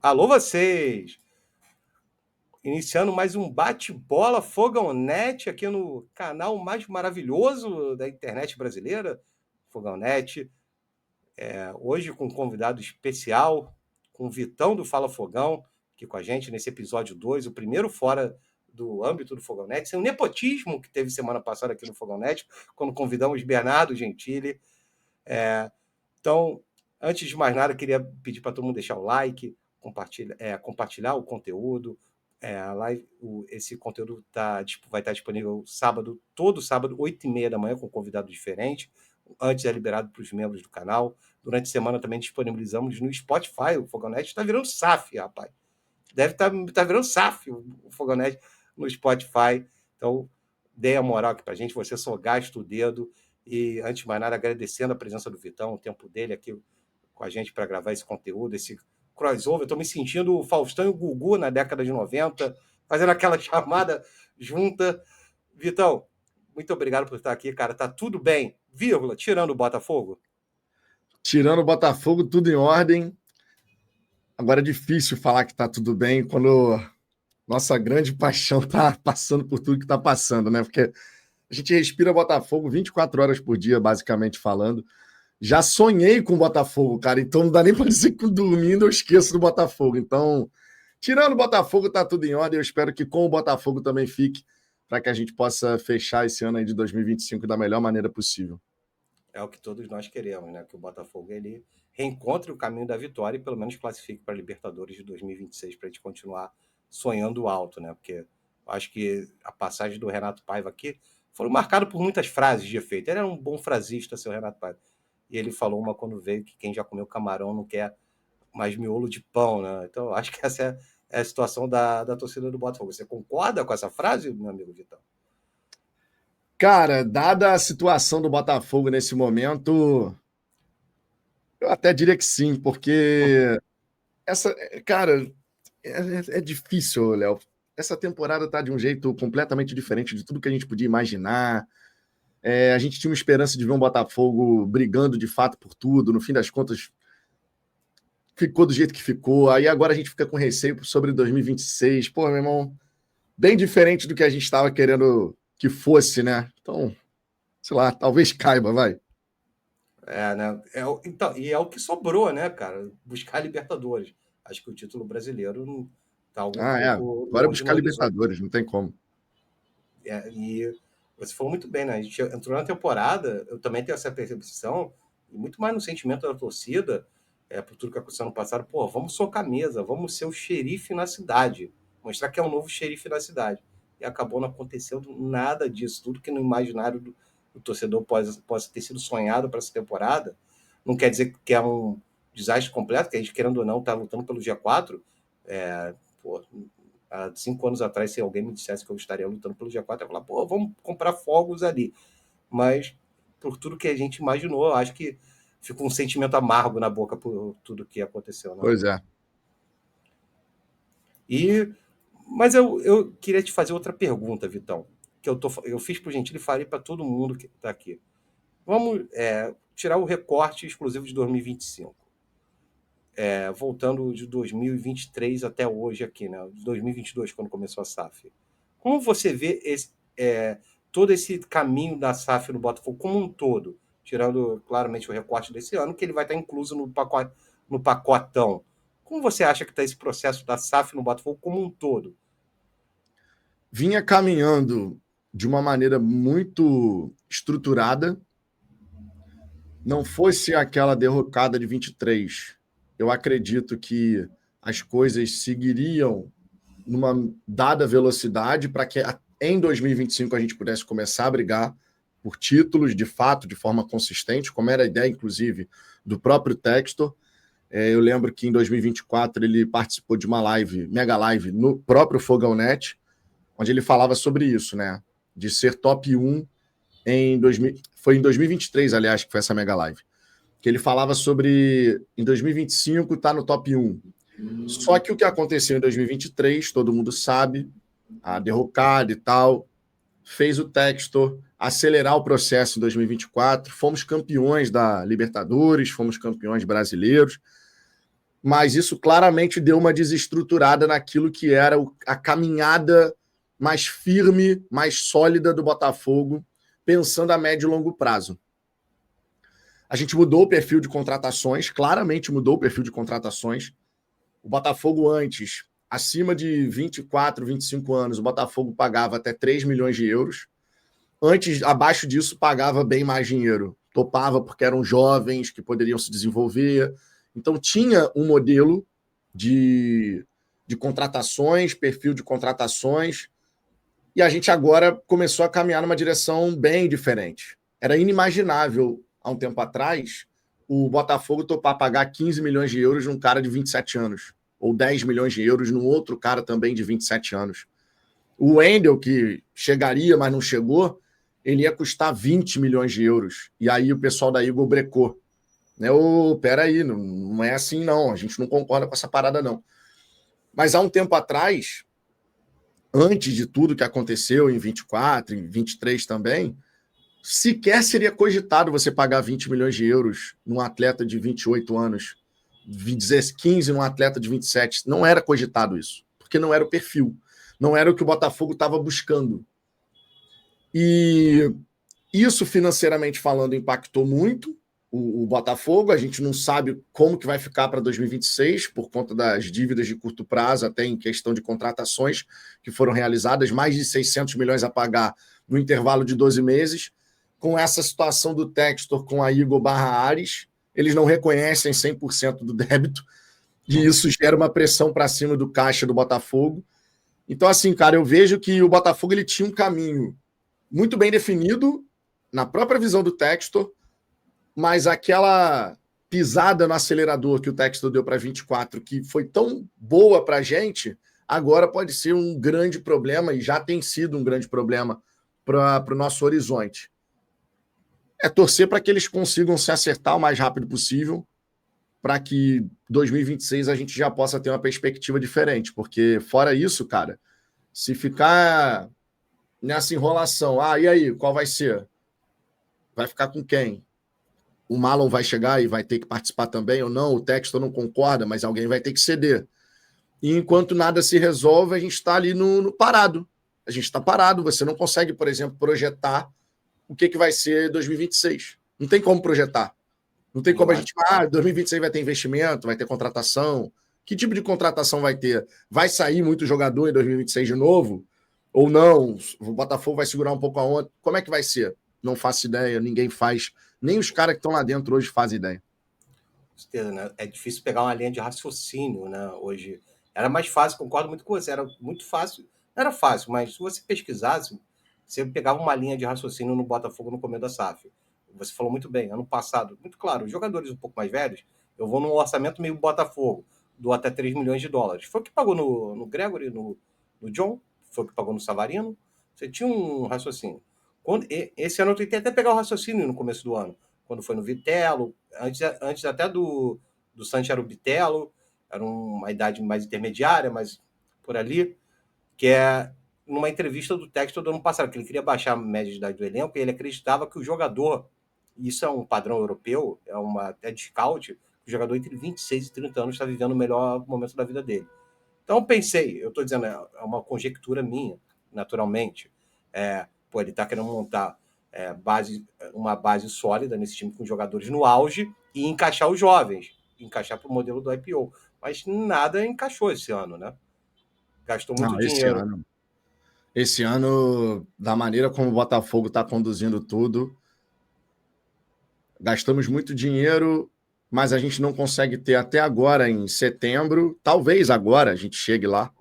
Alô vocês! Iniciando mais um bate-bola Fogão Net aqui no canal mais maravilhoso da internet brasileira, Fogão Net. Hoje com um convidado especial, com o Vitão do Fala Fogão, aqui com a gente nesse episódio 2, o primeiro fora do âmbito do Fogão Net. Sem o nepotismo que teve semana passada aqui no Fogão Net, quando convidamos Bernardo Gentili. Então, antes de mais nada, eu queria pedir para todo mundo deixar o like, compartilhar o conteúdo. Esse conteúdo vai estar disponível sábado, todo sábado, 8h30 da manhã, com um convidado diferente. Antes é liberado para os membros do canal. Durante a semana também disponibilizamos no Spotify. O Fogonete está virando SAF, rapaz. Deve estar virando SAF o Fogonete no Spotify. Então, dê a moral aqui para a gente. Você só gasta o dedo. E, antes de mais nada, agradecendo a presença do Vitão, o tempo dele aqui com a gente para gravar esse conteúdo, esse crossover. Estou me sentindo o Faustão e o Gugu na década de 90, fazendo aquela chamada junta. Vitão, muito obrigado por estar aqui, cara. Tá tudo bem, vírgula, tirando o Botafogo? Tirando o Botafogo, tudo em ordem. Agora é difícil falar que está tudo bem quando nossa grande paixão está passando por tudo que está passando, né? Porque a gente respira Botafogo 24 horas por dia, basicamente falando. Já sonhei com o Botafogo, cara, então não dá nem para dizer que dormindo eu esqueço do Botafogo. Então, tirando o Botafogo, tá tudo em ordem. Eu espero que com o Botafogo também fique, para que a gente possa fechar esse ano aí de 2025 da melhor maneira possível. É o que todos nós queremos, né? Que o Botafogo ele reencontre o caminho da vitória e pelo menos classifique para a Libertadores de 2026 para a gente continuar sonhando alto, né? Porque eu acho que a passagem do Renato Paiva aqui foram marcadas por muitas frases de efeito. Ele era um bom frasista, seu Renato Paiva. E ele falou uma quando veio que quem já comeu camarão não quer mais miolo de pão, né? Então, eu acho que essa é a situação da torcida do Botafogo. Você concorda com essa frase, meu amigo Vitão? Cara, dada a situação do Botafogo nesse momento, eu até diria que sim, porque cara, é difícil, Léo. Essa temporada tá de um jeito completamente diferente de tudo que a gente podia imaginar. A gente tinha uma esperança de ver um Botafogo brigando de fato por tudo. No fim das contas, ficou do jeito que ficou. Aí agora a gente fica com receio sobre 2026. Pô, meu irmão, bem diferente do que a gente estava querendo que fosse, né? Então, sei lá, talvez caiba, vai. Né? Então, e é o que sobrou, né, cara? Buscar a Libertadores. Acho que o título brasileiro não tá um pouco Agora é longe no buscar horizonte. Libertadores, não tem como. E você falou muito bem, né? A gente entrou na temporada, eu também tenho essa percepção, e muito mais no sentimento da torcida, por tudo que aconteceu no passado. Pô, vamos socar a mesa, vamos ser o xerife na cidade, mostrar que é um novo xerife na cidade. E acabou não acontecendo nada disso. Tudo que no imaginário do torcedor possa ter sido sonhado para essa temporada, não quer dizer que é um desastre completo, que a gente, querendo ou não, está lutando pelo G4. Pô, há 5 anos atrás, se alguém me dissesse que eu estaria lutando pelo G4, eu ia falar, pô, vamos comprar fogos ali. Mas, por tudo que a gente imaginou, eu acho que ficou um sentimento amargo na boca por tudo que aconteceu. Né? Pois é. Mas eu queria te fazer outra pergunta, Vitão, que eu fiz para o Gentili e falei para todo mundo que está aqui. Vamos tirar o recorte exclusivo de 2025. Voltando de 2023 até hoje aqui, né? De 2022, quando começou a SAF. Como você vê todo esse caminho da SAF no Botafogo como um todo, tirando claramente o recorte desse ano, que ele vai estar incluso no pacotão. Como você acha que está esse processo da SAF no Botafogo como um todo? Vinha caminhando de uma maneira muito estruturada. Não fosse aquela derrocada de 23, eu acredito que as coisas seguiriam numa dada velocidade para que em 2025 a gente pudesse começar a brigar por títulos de fato, de forma consistente, como era a ideia, inclusive, do próprio Textor. Eu lembro que em 2024 ele participou de uma live, mega live, no próprio Fogão Net, onde ele falava sobre isso, né? De ser top 1 foi em 2023, aliás, que foi essa mega live. Que ele falava sobre em 2025 tá no top 1. Só que o que aconteceu em 2023, todo mundo sabe, a derrocada e tal, fez o Textor acelerar o processo em 2024. Fomos campeões da Libertadores, fomos campeões brasileiros. mas isso claramente deu uma desestruturada naquilo que era a caminhada mais firme, mais sólida do Botafogo, pensando a médio e longo prazo. A gente mudou o perfil de contratações, claramente mudou o perfil de contratações. O Botafogo antes, acima de 24, 25 anos, o Botafogo pagava até 3 milhões de euros. Antes, abaixo disso, pagava bem mais dinheiro. Topava porque eram jovens que poderiam se desenvolver. Então, tinha um modelo de contratações, perfil de contratações, e a gente agora começou a caminhar numa direção bem diferente. Era inimaginável, há um tempo atrás, o Botafogo topar pagar 15 milhões de euros num cara de 27 anos, ou 10 milhões de euros num outro cara também de 27 anos. O Wendel, que chegaria, mas não chegou, ele ia custar 20 milhões de euros. E aí o pessoal da Eagle brecou. Né? Peraí, não é assim não, a gente não concorda com essa parada não. Mas há um tempo atrás, antes de tudo que aconteceu em 24, em 23 também, sequer seria cogitado você pagar 20 milhões de euros num atleta de 28 anos, 15 num atleta de 27. Não era cogitado isso, porque não era o perfil, não era o que o Botafogo estava buscando. E isso, financeiramente falando, impactou muito o Botafogo. A gente não sabe como que vai ficar para 2026, por conta das dívidas de curto prazo, até em questão de contratações que foram realizadas, mais de 600 milhões a pagar no intervalo de 12 meses. Com essa situação do Textor com a Igor/Ares, eles não reconhecem 100% do débito, e isso gera uma pressão para cima do caixa do Botafogo. Então, assim, cara, eu vejo que o Botafogo ele tinha um caminho muito bem definido na própria visão do Textor, mas aquela pisada no acelerador que o Textor deu para 24, que foi tão boa para a gente, agora pode ser um grande problema, e já tem sido um grande problema para o nosso horizonte. É torcer para que eles consigam se acertar o mais rápido possível, para que 2026 a gente já possa ter uma perspectiva diferente, porque fora isso, cara, se ficar nessa enrolação, e aí, qual vai ser? Vai ficar com quem? O Marlon vai chegar e vai ter que participar também ou não? O Textor não concorda, mas alguém vai ter que ceder. E enquanto nada se resolve, a gente está ali no parado. A gente está parado. Você não consegue, por exemplo, projetar o que vai ser 2026. Não tem como projetar. Não tem como a gente... 2026 vai ter investimento, vai ter contratação. Que tipo de contratação vai ter? Vai sair muito jogador em 2026 de novo? Ou não? O Botafogo vai segurar um pouco a onda? Como é que vai ser? Não faço ideia, ninguém faz. Nem os caras que estão lá dentro hoje fazem ideia. Com certeza, né? É difícil pegar uma linha de raciocínio, né? Hoje era mais fácil, concordo muito com você, era muito fácil. Não era fácil, mas se você pesquisasse, você pegava uma linha de raciocínio no Botafogo no começo da SAF. Você falou muito bem, ano passado, muito claro, os jogadores um pouco mais velhos, eu vou num orçamento meio Botafogo, do até 3 milhões de dólares. Foi o que pagou no Gregory, no John, foi o que pagou no Savarino. Você tinha um raciocínio. Esse ano eu tentei até pegar o raciocínio no começo do ano, quando foi no Vitelo, antes até do Santos era o Bitelo, era uma idade mais intermediária, mas por ali, que é numa entrevista do Textor do ano passado, que ele queria baixar a média de idade do elenco, e ele acreditava que o jogador, isso é um padrão europeu, é de scout, o jogador entre 26 e 30 anos está vivendo o melhor momento da vida dele. Então eu pensei, eu estou dizendo, é uma conjectura minha, naturalmente, ele está querendo montar uma base sólida nesse time com jogadores no auge e encaixar os jovens, encaixar para o modelo do IPO. Mas nada encaixou esse ano, né? Gastou muito Não, dinheiro. Esse ano, da maneira como o Botafogo está conduzindo tudo, gastamos muito dinheiro, mas a gente não consegue ter até agora, em setembro, talvez agora a gente chegue lá,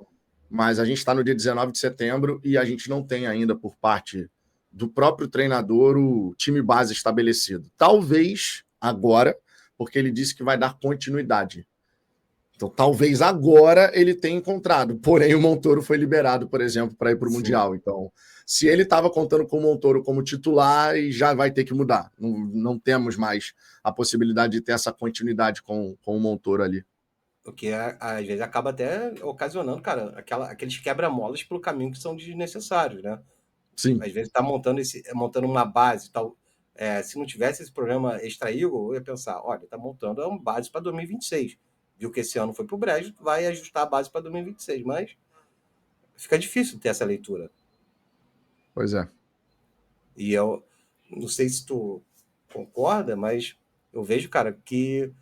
mas a gente está no dia 19 de setembro e a gente não tem ainda, por parte do próprio treinador, o time base estabelecido. Talvez agora, porque ele disse que vai dar continuidade. Então, talvez agora ele tenha encontrado. Porém, o Montoro foi liberado, por exemplo, para ir para o Mundial. Então, se ele estava contando com o Montoro como titular, já vai ter que mudar. Não temos mais a possibilidade de ter essa continuidade com o Montoro ali. O que às vezes acaba até ocasionando, cara, aqueles quebra-molas pelo caminho que são desnecessários, né? Sim. Às vezes está montando uma base tal. Se não tivesse esse programa Extra Eagle, eu ia pensar, olha, está montando uma base para 2026. viu que esse ano foi pro brejo, vai ajustar a base para 2026, mas fica difícil ter essa leitura. Pois é. E eu não sei se tu concorda, mas eu vejo, cara, que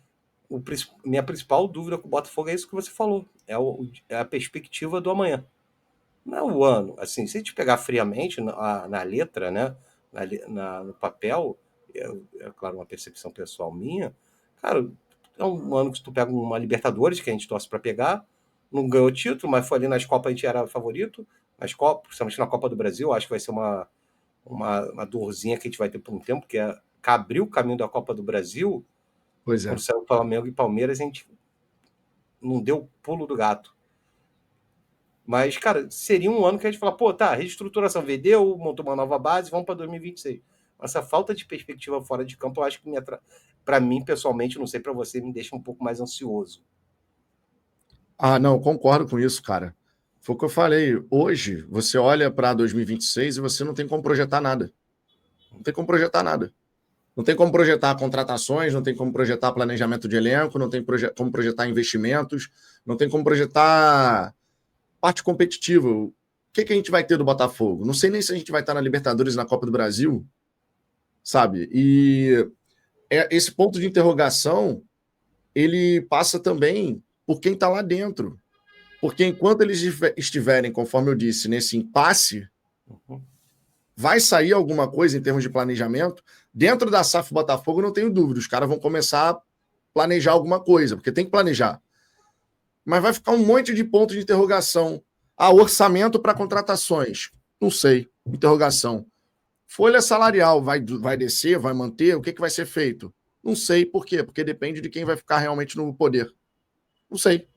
minha principal dúvida com o Botafogo é isso que você falou, é a perspectiva do amanhã. Não é o ano, assim, se a gente pegar friamente na letra, né, no papel, claro, uma percepção pessoal minha, cara, é um ano que tu pega uma Libertadores, que a gente torce para pegar, não ganhou título, mas foi ali nas Copas a gente era favorito, nas Copas, principalmente na Copa do Brasil, acho que vai ser uma dorzinha que a gente vai ter por um tempo, porque abriu o caminho da Copa do Brasil, Pois é. quando saiu Flamengo e Palmeiras, a gente não deu o pulo do gato. Mas, cara, seria um ano que a gente fala, pô, tá, reestruturação, vendeu, montou uma nova base, vamos para 2026. Essa falta de perspectiva fora de campo, eu acho que para mim, pessoalmente, não sei para você, me deixa um pouco mais ansioso. Ah, não, concordo com isso, cara. Foi o que eu falei. Hoje, você olha para 2026 e você não tem como projetar nada. Não tem como projetar nada. Não tem como projetar contratações, não tem como projetar planejamento de elenco, não tem como projetar investimentos, não tem como projetar parte competitiva. O que a gente vai ter do Botafogo? Não sei nem se a gente vai estar na Libertadores e na Copa do Brasil, sabe? E esse ponto de interrogação, ele passa também por quem está lá dentro. Porque enquanto eles estiverem, conforme eu disse, nesse impasse, vai sair alguma coisa em termos de planejamento. Dentro da SAF Botafogo, não tenho dúvida, os caras vão começar a planejar alguma coisa, porque tem que planejar. Mas vai ficar um monte de pontos de interrogação. Orçamento para contratações. Não sei. Interrogação. Folha salarial vai descer, vai manter? O que vai ser feito? Não sei. Por quê? Porque depende de quem vai ficar realmente no poder. Não sei.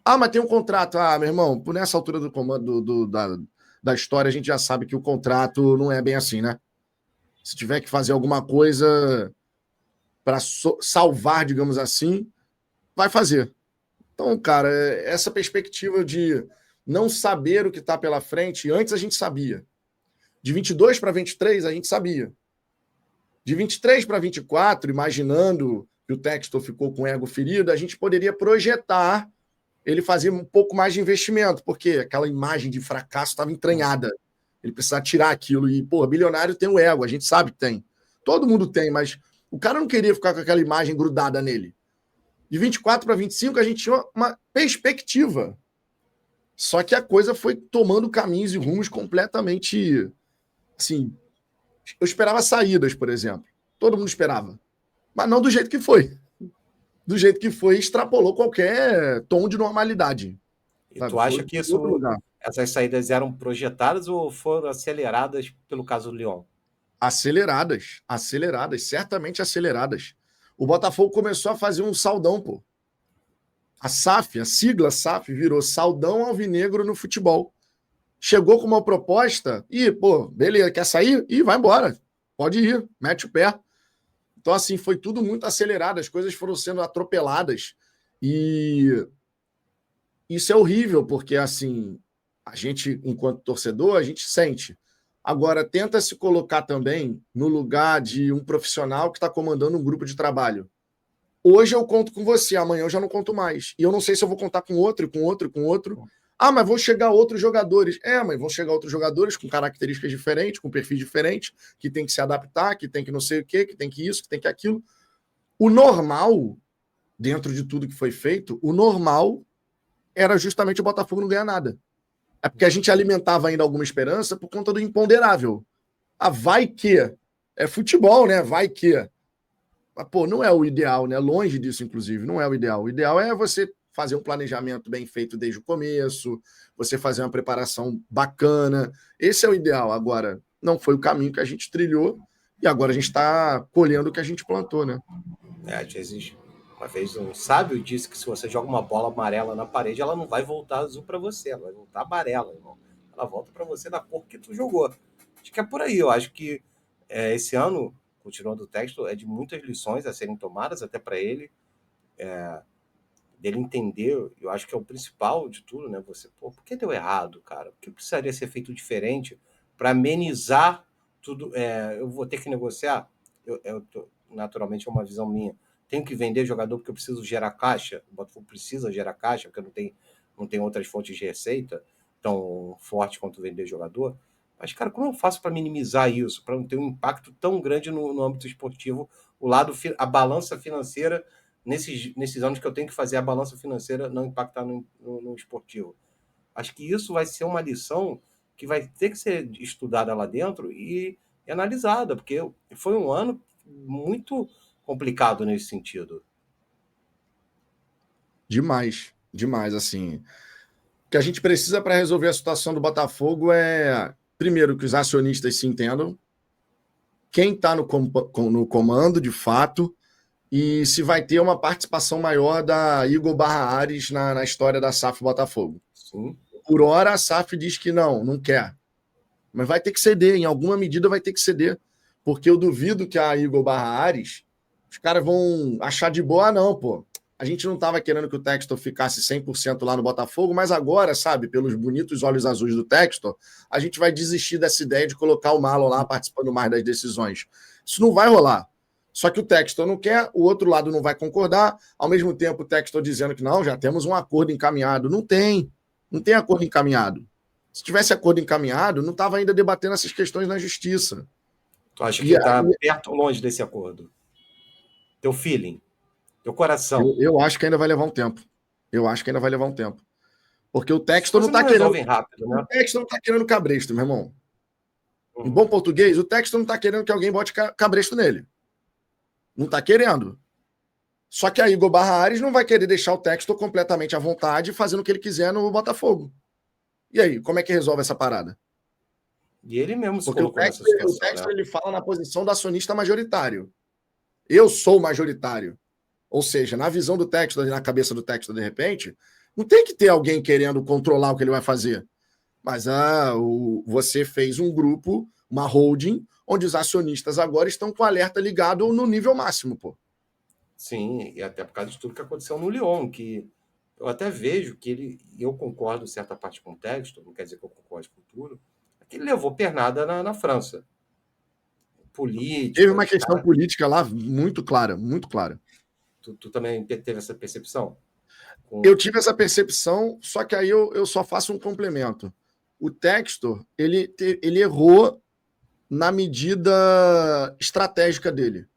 Mas tem um contrato. Meu irmão, por nessa altura do comando da história, a gente já sabe que o contrato não é bem assim, né? Se tiver que fazer alguma coisa para salvar, digamos assim, vai fazer. Então, cara, essa perspectiva de não saber o que está pela frente, antes a gente sabia. De 22 para 23, a gente sabia. De 23 para 24, imaginando que o Textor ficou com o ego ferido, a gente poderia projetar ele fazer um pouco mais de investimento, porque aquela imagem de fracasso estava entranhada. Ele precisava tirar aquilo. E, pô, bilionário tem o ego, a gente sabe que tem. Todo mundo tem, mas o cara não queria ficar com aquela imagem grudada nele. De 24 para 25, a gente tinha uma perspectiva. Só que a coisa foi tomando caminhos e rumos completamente. Assim, eu esperava saídas, por exemplo. Todo mundo esperava. Mas não do jeito que foi. Do jeito que foi, extrapolou qualquer tom de normalidade. E Sabe? tu acha Foi que em outro lugar. essas saídas eram projetadas ou foram aceleradas pelo caso do Lyon? Aceleradas, aceleradas, certamente aceleradas. O Botafogo começou a fazer um saldão, pô. A SAF, a sigla SAF, virou Saldão Alvinegro no Futebol. Chegou com uma proposta e, pô, beleza, quer sair? E vai embora. Pode ir, mete o pé. Então, assim, foi tudo muito acelerado, as coisas foram sendo atropeladas. E isso é horrível, porque, assim, a gente, enquanto torcedor, a gente sente. Agora, tenta se colocar também no lugar de um profissional que está comandando um grupo de trabalho. Hoje eu conto com você, amanhã eu já não conto mais. E eu não sei se eu vou contar com outro, com outro, com outro. Mas vão chegar outros jogadores. Mas vão chegar outros jogadores com características diferentes, com perfis diferentes, que tem que se adaptar, que tem que não sei o quê, que tem que isso, que tem que aquilo. O normal, dentro de tudo que foi feito, o normal era justamente o Botafogo não ganhar nada. É porque a gente alimentava ainda alguma esperança por conta do imponderável. Vai que. É futebol, né? Vai que. Mas, pô, não é o ideal, né? Longe disso, inclusive, não é o ideal. O ideal é você fazer um planejamento bem feito desde o começo, você fazer uma preparação bacana. Esse é o ideal. Agora, não foi o caminho que a gente trilhou e agora a gente está colhendo o que a gente plantou, né? Às vezes, uma vez um sábio disse que se você joga uma bola amarela na parede, ela não vai voltar azul para você, ela vai voltar amarela, irmão. Ela volta para você da cor que tu jogou. Acho que é por aí. Eu acho que esse ano, continuando o texto, é de muitas lições a serem tomadas, até para ele, dele entender. Eu acho que é o principal de tudo, né? Você, pô, por que deu errado, cara? O que precisaria ser feito diferente para amenizar tudo? Eu vou ter que negociar. Naturalmente é uma visão minha. tenho que vender jogador porque eu preciso gerar caixa, o Botafogo precisa gerar caixa, porque não tem outras fontes de receita tão forte quanto vender jogador. Mas, cara, como eu faço para minimizar isso, para não ter um impacto tão grande no âmbito esportivo, a balança financeira, nesses anos que eu tenho que fazer a balança financeira não impactar no esportivo? Acho que isso vai ser uma lição que vai ter que ser estudada lá dentro e analisada, porque foi um ano muito complicado nesse sentido. Demais, demais, assim. O que a gente precisa para resolver a situação do Botafogo é, primeiro, que os acionistas se entendam, quem está no comando, de fato, e se vai ter uma participação maior da Igor Barra Ares na história da SAF Botafogo. Sim. Por hora, a SAF diz que não quer. Mas vai ter que ceder, em alguma medida vai ter que ceder. Porque eu duvido que a Igor Barra Ares, os caras vão achar de boa, não, pô. A gente não estava querendo que o Textor ficasse 100% lá no Botafogo, mas agora, sabe, pelos bonitos olhos azuis do Textor, a gente vai desistir dessa ideia de colocar o Marlon lá participando mais das decisões. Isso não vai rolar. Só que o Textor não quer, o outro lado não vai concordar, ao mesmo tempo o Textor dizendo que não, já temos um acordo encaminhado. Não tem acordo encaminhado. Se tivesse acordo encaminhado, não estava ainda debatendo essas questões na justiça. Tu acha que está perto ou longe desse acordo? Teu feeling? Teu coração? Eu acho que ainda vai levar um tempo. Porque o Textor não está querendo. Rápido, né? O Textor não está querendo cabresto, meu irmão. Em bom português, o Textor não está querendo que alguém bote cabresto nele. Não está querendo. Só que a Igor Barra Ares não vai querer deixar o Textor completamente à vontade, fazendo o que ele quiser no Botafogo. E aí, como é que resolve essa parada? E ele mesmo se Porque colocou nessa situação. O Textor, né? Ele fala na posição do acionista majoritário. Eu sou majoritário. Ou seja, na visão do Textor e na cabeça do Textor, de repente, não tem que ter alguém querendo controlar o que ele vai fazer. Mas você fez um grupo, uma holding, onde os acionistas agora estão com o alerta ligado no nível máximo, pô. Sim, e até por causa de tudo que aconteceu no Lyon, que eu até vejo que eu concordo certa parte com o Textor, não quer dizer que eu concordo com tudo, que ele levou pernada na França. Política. Teve uma questão política lá muito clara, muito clara. Tu também teve essa percepção? Eu tive essa percepção, só que aí eu só faço um complemento. O Textor, ele errou na medida estratégica dele.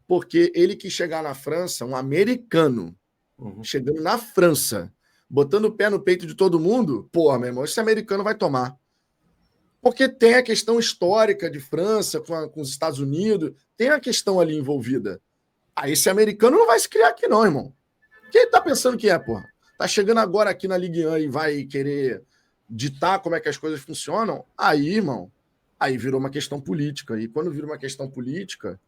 Porque ele quis chegar na França, um americano, chegando na França, botando o pé no peito de todo mundo, pô, meu irmão, esse americano vai tomar. Porque tem a questão histórica de França com os Estados Unidos, tem a questão ali envolvida. Aí esse americano não vai se criar aqui não, irmão. Quem tá pensando que é, porra? Tá chegando agora aqui na Ligue 1 e vai querer ditar como é que as coisas funcionam? Aí, irmão, aí virou uma questão política. E quando vira uma questão política,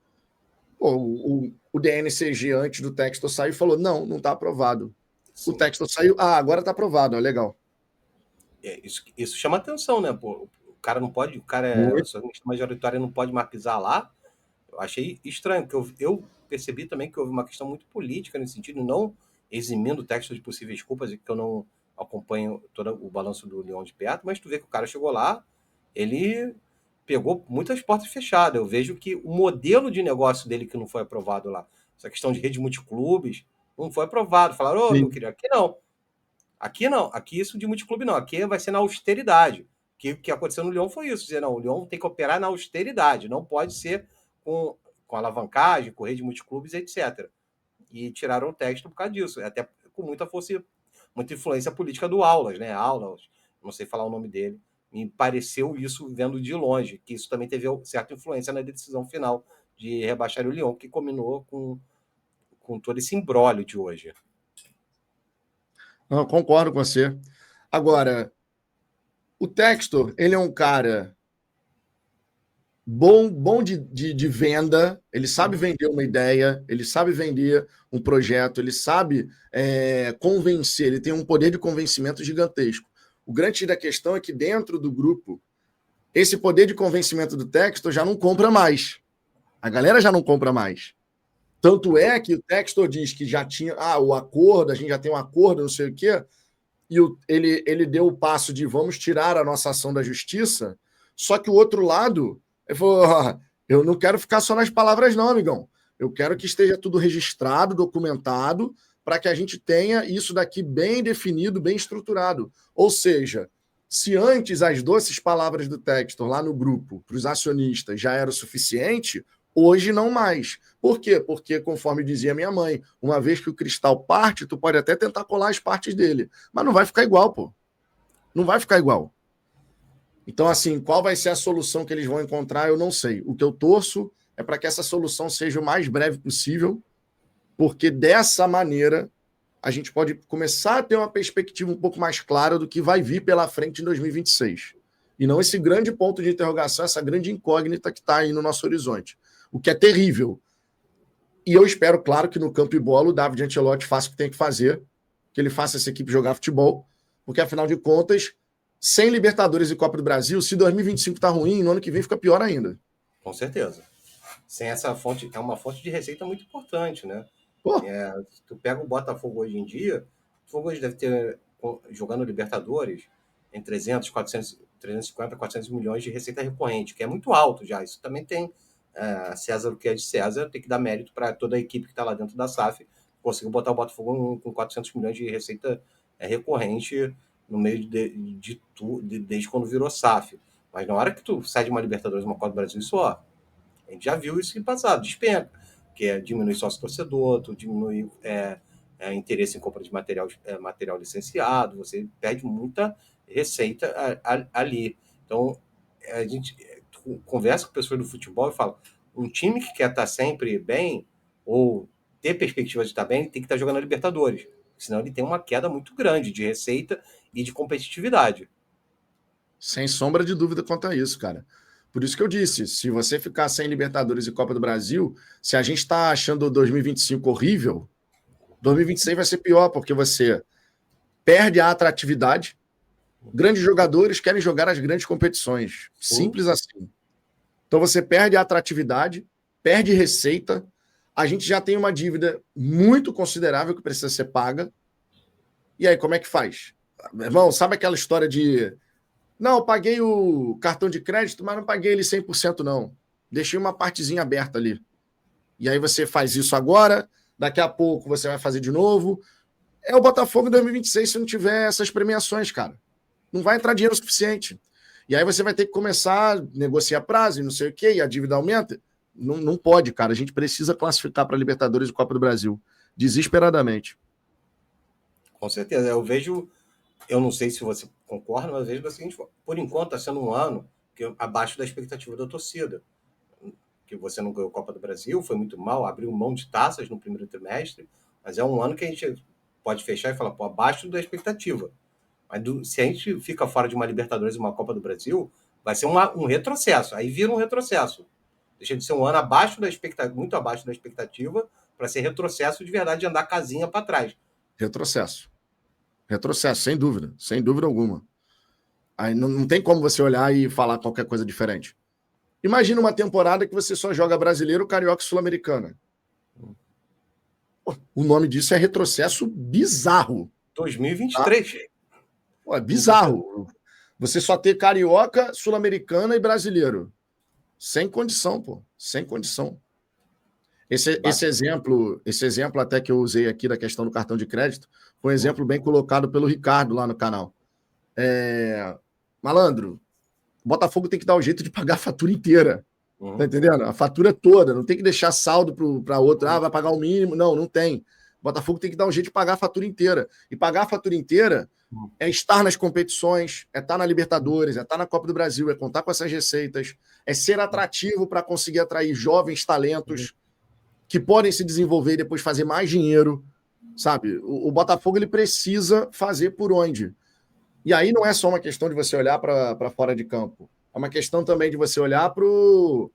pô, o DNCG, antes do Textor sair, falou, não está aprovado. Sim. O Textor saiu, agora está aprovado, ó, legal. Isso chama atenção, né? Pô, o cara é acionista majoritário, não pode mais pisar lá. Eu achei estranho, porque eu percebi também que houve uma questão muito política nesse sentido, não eximindo o Textor de possíveis culpas, e que eu não acompanho todo o balanço do Lyon de perto, mas tu vê que o cara chegou lá, ele pegou muitas portas fechadas. Eu vejo que o modelo de negócio dele que não foi aprovado lá, essa questão de rede multiclubes, não foi aprovado. Falaram, meu querido, aqui não. Aqui isso de multiclube não. Aqui vai ser na austeridade. O que aconteceu no Lyon foi isso. Dizer, não, o Lyon tem que operar na austeridade. Não pode ser com alavancagem, com rede multiclubes, etc. E tiraram o texto por causa disso. Até com muita força, muita influência política do Aulas, né? Aulas, não sei falar o nome dele. Me pareceu isso vendo de longe, que isso também teve certa influência na decisão final de rebaixar o Lyon, que combinou com todo esse imbróglio de hoje. Não, concordo com você. Agora, o Textor, ele é um cara bom de venda, ele sabe vender uma ideia, ele sabe vender um projeto, ele sabe convencer, ele tem um poder de convencimento gigantesco. O grande da questão é que dentro do grupo, esse poder de convencimento do Textor já não compra mais. A galera já não compra mais. Tanto é que o Textor diz que já tinha o acordo, a gente já tem um acordo, não sei o quê, e ele deu o passo de vamos tirar a nossa ação da justiça, só que o outro lado, ele falou, eu não quero ficar só nas palavras não, amigão. Eu quero que esteja tudo registrado, documentado, para que a gente tenha isso daqui bem definido, bem estruturado. Ou seja, se antes as doces palavras do Textor lá no grupo, para os acionistas, já era o suficiente, hoje não mais. Por quê? Porque, conforme dizia minha mãe, uma vez que o cristal parte, tu pode até tentar colar as partes dele, mas não vai ficar igual, pô. Não vai ficar igual. Então, assim, qual vai ser a solução que eles vão encontrar, eu não sei. O que eu torço é para que essa solução seja o mais breve possível, porque dessa maneira a gente pode começar a ter uma perspectiva um pouco mais clara do que vai vir pela frente em 2026. E não esse grande ponto de interrogação, essa grande incógnita que está aí no nosso horizonte. O que é terrível. E eu espero, claro, que no campo e bola o David Ancelotti faça o que tem que fazer, que ele faça essa equipe jogar futebol, porque, afinal de contas, sem Libertadores e Copa do Brasil, se 2025 está ruim, no ano que vem fica pior ainda. Com certeza. Sem essa fonte, é uma fonte de receita muito importante, né? Tu pega o Botafogo hoje em dia, o Botafogo hoje deve ter, jogando Libertadores, em 300, 400, 350, 400 milhões de receita recorrente, que é muito alto já. Isso também tem César, o que é de César, tem que dar mérito para toda a equipe que está lá dentro da SAF, conseguiu botar o Botafogo com 400 milhões de receita recorrente no meio desde quando virou SAF. Mas na hora que tu sai de uma Libertadores, uma Copa do Brasil, isso, ó, a gente já viu isso em passado, despenca, que diminui sócio-torcedor, tu diminui interesse em compra de material licenciado, você perde muita receita ali. Então, a gente conversa com pessoas do futebol e fala, um time que quer estar sempre bem, ou ter perspectiva de estar bem, tem que estar jogando a Libertadores, senão ele tem uma queda muito grande de receita e de competitividade. Sem sombra de dúvida quanto a isso, cara. Por isso que eu disse, se você ficar sem Libertadores e Copa do Brasil, se a gente está achando 2025 horrível, 2026 vai ser pior, porque você perde a atratividade, grandes jogadores querem jogar as grandes competições. Simples assim. Então você perde a atratividade, perde receita, a gente já tem uma dívida muito considerável que precisa ser paga. E aí, como é que faz? Irmão, sabe aquela história de não, eu paguei o cartão de crédito, mas não paguei ele 100% não. Deixei uma partezinha aberta ali. E aí você faz isso agora, daqui a pouco você vai fazer de novo. É o Botafogo em 2026 se não tiver essas premiações, cara. Não vai entrar dinheiro suficiente. E aí você vai ter que começar a negociar prazo e não sei o quê, e a dívida aumenta. Não pode, cara. A gente precisa classificar para Libertadores e Copa do Brasil. Desesperadamente. Com certeza. Eu não sei se você concorda, mas eu vejo o seguinte, por enquanto está sendo um ano abaixo da expectativa da torcida. Que você não ganhou a Copa do Brasil, foi muito mal, abriu mão de taças no primeiro trimestre, mas é um ano que a gente pode fechar e falar, pô, abaixo da expectativa. Mas se a gente fica fora de uma Libertadores e uma Copa do Brasil, vai ser um retrocesso. Aí vira um retrocesso. Deixa de ser um ano abaixo da expectativa, muito abaixo da expectativa, para ser retrocesso de verdade, de andar casinha para trás. Retrocesso. Retrocesso, sem dúvida alguma. Aí não tem como você olhar e falar qualquer coisa diferente. Imagina uma temporada que você só joga brasileiro, carioca e sul-americana. O nome disso é retrocesso bizarro. 2023. Tá? Pô, é bizarro. Você só ter carioca, sul-americana e brasileiro. Sem condição, pô. Sem condição. Esse exemplo até que eu usei aqui da questão do cartão de crédito foi um exemplo bem colocado pelo Ricardo lá no canal. Malandro, o Botafogo tem que dar o jeito de pagar a fatura inteira. Tá entendendo? A fatura toda. Não tem que deixar saldo para outro. Vai pagar o mínimo. Não tem. O Botafogo tem que dar um jeito de pagar a fatura inteira. E pagar a fatura inteira é estar nas competições, é estar na Libertadores, é estar na Copa do Brasil, é contar com essas receitas, é ser atrativo para conseguir atrair jovens talentos que podem se desenvolver e depois fazer mais dinheiro, sabe? O Botafogo ele precisa fazer por onde. E aí não é só uma questão de você olhar para fora de campo. É uma questão também de você olhar para o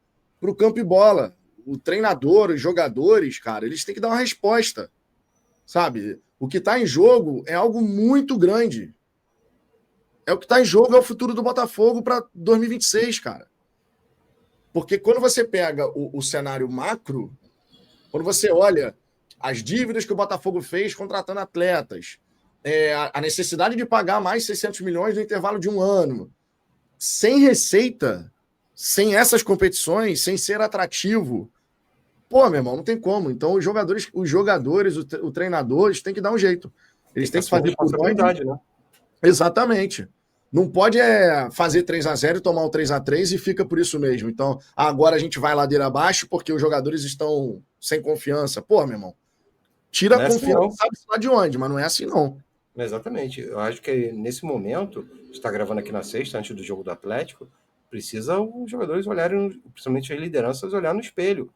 campo e bola. O treinador, os jogadores, cara, eles têm que dar uma resposta, sabe? O que está em jogo é algo muito grande. O que está em jogo é o futuro do Botafogo para 2026, cara. Porque quando você pega o cenário macro, quando você olha as dívidas que o Botafogo fez contratando atletas, a necessidade de pagar mais 600 milhões no intervalo de um ano, sem receita, sem essas competições, sem ser atrativo, Pô, meu irmão, não tem como. Então, o treinador, eles têm que dar um jeito. Tem Eles que têm que assumir a fazer por onde. responsabilidade, né? Exatamente. Não pode fazer 3-0 e tomar o 3-3 e fica por isso mesmo. Então, agora a gente vai ladeira abaixo porque os jogadores estão sem confiança. Pô, meu irmão, tira Não a é assim, confiança, não. sabe lá de onde, mas não é assim, não. Exatamente. Eu acho que nesse momento, está gravando aqui na sexta, antes do jogo do Atlético, precisa os jogadores olharem, principalmente as lideranças, olhar no espelho.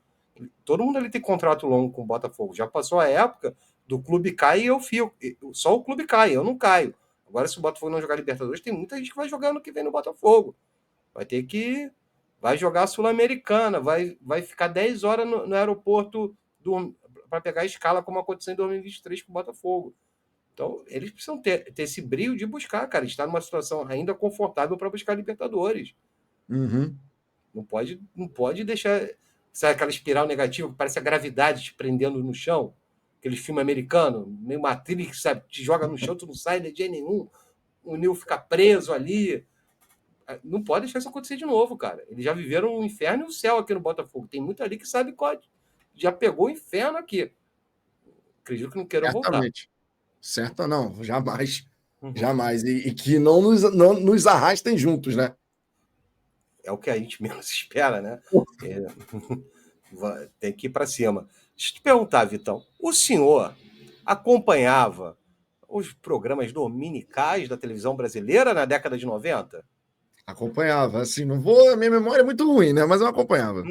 Todo mundo ali tem contrato longo com o Botafogo. Já passou a época do clube cai e eu fico. Só o clube cai, eu não caio. Agora, se o Botafogo não jogar Libertadores, tem muita gente que vai jogar no que vem no Botafogo. Vai ter que. Vai jogar a Sul-Americana, vai ficar 10 horas no aeroporto para pegar a escala, como aconteceu em 2023 com o Botafogo. Então, eles precisam ter esse brilho de buscar, cara. Estar numa situação ainda confortável para buscar Libertadores. Uhum. Não pode deixar. Sabe aquela espiral negativa que parece a gravidade te prendendo no chão? Aquele filme americano, meio Matrix, sabe? Te joga no chão, tu não sai de jeito nenhum. O Neo fica preso ali. Não pode deixar isso acontecer de novo, cara. Eles já viveram o inferno e o céu aqui no Botafogo. Tem muito ali que sabe qual. Já pegou o inferno aqui. Acredito que não queiram voltar. Certamente. Certo, não, jamais. Uhum. Jamais. E que não nos arrastem juntos, né? É o que a gente menos espera, né? É, tem que ir para cima. Deixa eu te perguntar, Vitão. O senhor acompanhava os programas dominicais da televisão brasileira na década de 90? Acompanhava. Assim, não vou. A minha memória é muito ruim, né? Mas eu acompanhava.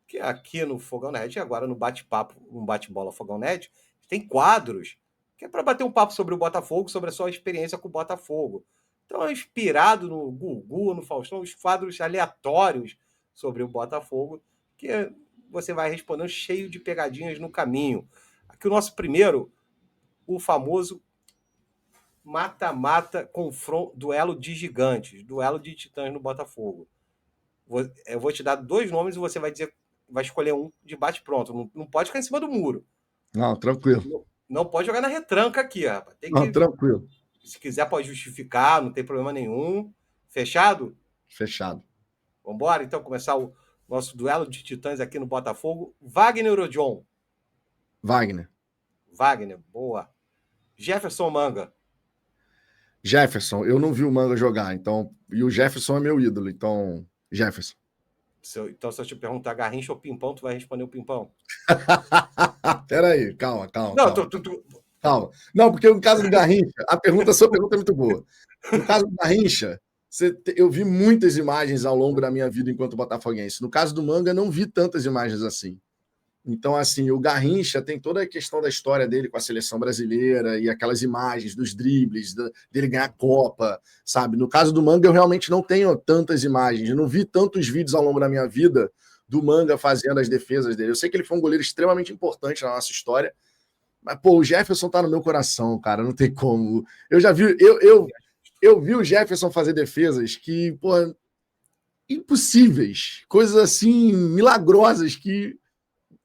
Que aqui no Fogão Net, agora no bate-papo, no bate-bola Fogão Net, tem quadros que é para bater um papo sobre o Botafogo, sobre a sua experiência com o Botafogo. Então, é inspirado no Gugu, no Faustão, os quadros aleatórios sobre o Botafogo, que você vai respondendo cheio de pegadinhas no caminho. Aqui o nosso primeiro, o famoso mata-mata confronto, duelo de gigantes, duelo de titãs no Botafogo. Eu vou te dar dois nomes e você vai escolher um de bate-pronto. Não pode ficar em cima do muro. Não, tranquilo. Não pode jogar na retranca aqui, rapaz. Tem Não, que, tranquilo. se quiser, pode justificar, não tem problema nenhum. Fechado? Fechado. Vamos embora, então, começar o nosso duelo de titãs aqui no Botafogo. Wagner ou John? Wagner. Wagner, boa. Jefferson Manga. Jefferson, eu não vi o Manga jogar, então. E o Jefferson é meu ídolo, então. Jefferson. Então, se eu te perguntar Garrincha ou Pimpão, tu vai responder o Pimpão? Peraí, calma, calma, Não, calma. Calma. Não, porque no caso do Garrincha, a sua pergunta é muito boa. No caso do Garrincha, eu vi muitas imagens ao longo da minha vida enquanto botafoguense. No caso do Manga, não vi tantas imagens assim. Então, assim, o Garrincha tem toda a questão da história dele com a seleção brasileira e aquelas imagens dos dribles, dele ganhar a Copa, sabe? No caso do Manga, eu realmente não tenho tantas imagens. Eu não vi tantos vídeos ao longo da minha vida do Manga fazendo as defesas dele. Eu sei que ele foi um goleiro extremamente importante na nossa história, mas, pô, o Jefferson tá no meu coração, cara, não tem como. Eu já vi, eu vi o Jefferson fazer defesas que, pô, impossíveis, coisas assim, milagrosas que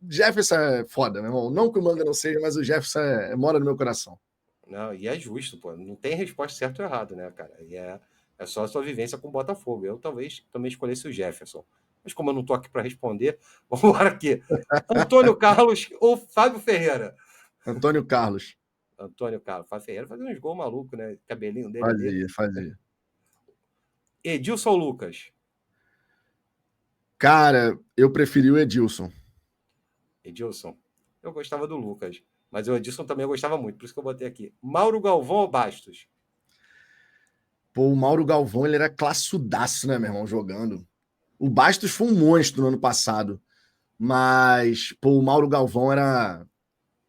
Jefferson é foda, meu irmão. Não que o Manga não seja, mas o Jefferson mora no meu coração. Não, e é justo, pô. Não tem resposta certa ou errada, né, cara? E é só a sua vivência com o Botafogo. Eu talvez também escolhesse o Jefferson. Mas como eu não tô aqui para responder, vamos embora aqui. Antônio Carlos ou Fábio Ferreira? Antônio Carlos. Antônio Carlos. Fábio Ferreira fazia uns gols malucos, né? Cabelinho dele ali. Fazia. Edilson Lucas. Cara, eu preferi o Edilson. Edilson. Eu gostava do Lucas. Mas o Edilson também eu gostava muito, por isso que eu botei aqui. Mauro Galvão ou Bastos? Pô, o Mauro Galvão, ele era classudaço, né, meu irmão, jogando. O Bastos foi um monstro no ano passado. Mas, pô, o Mauro Galvão era.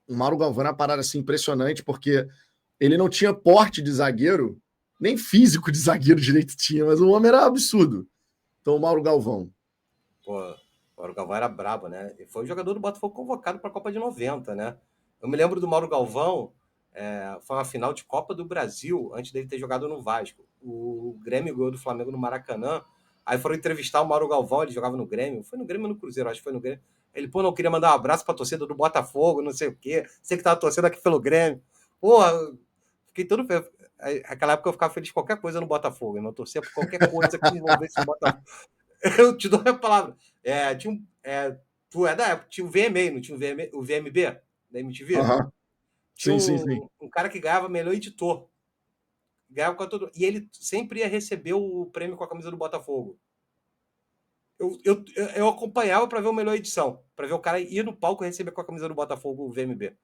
O Mauro Galvão era uma parada assim impressionante, porque ele não tinha porte de zagueiro, nem físico de zagueiro direito tinha, mas o homem era absurdo. Então, o Mauro Galvão. Pô, o Mauro Galvão era brabo, né? Ele foi o jogador do Botafogo convocado para a Copa de 90, né? Eu me lembro do Mauro Galvão, foi uma final de Copa do Brasil, antes dele ter jogado no Vasco. O Grêmio ganhou do Flamengo no Maracanã. Aí foram entrevistar o Mauro Galvão, ele jogava no Grêmio. Foi no Grêmio ou no Cruzeiro? Acho que foi no Grêmio. Ele, pô, não queria mandar um abraço para a torcida do Botafogo, não sei o quê. Sei que tava torcendo aqui pelo Grêmio. Pô, fiquei todo. Naquela época eu ficava feliz com qualquer coisa no Botafogo. Eu não torcia por qualquer coisa que envolvesse o Botafogo. Eu te dou a palavra. Tu é da época, tinha o VMA, não tinha o VMB da MTV? Aham. Tinha Sim, sim, sim. um cara que ganhava melhor editor. Ganhava com todo. E ele sempre ia receber o prêmio com a camisa do Botafogo. Eu acompanhava para ver o melhor edição, para ver o cara ir no palco e receber com a camisa do Botafogo o VMB.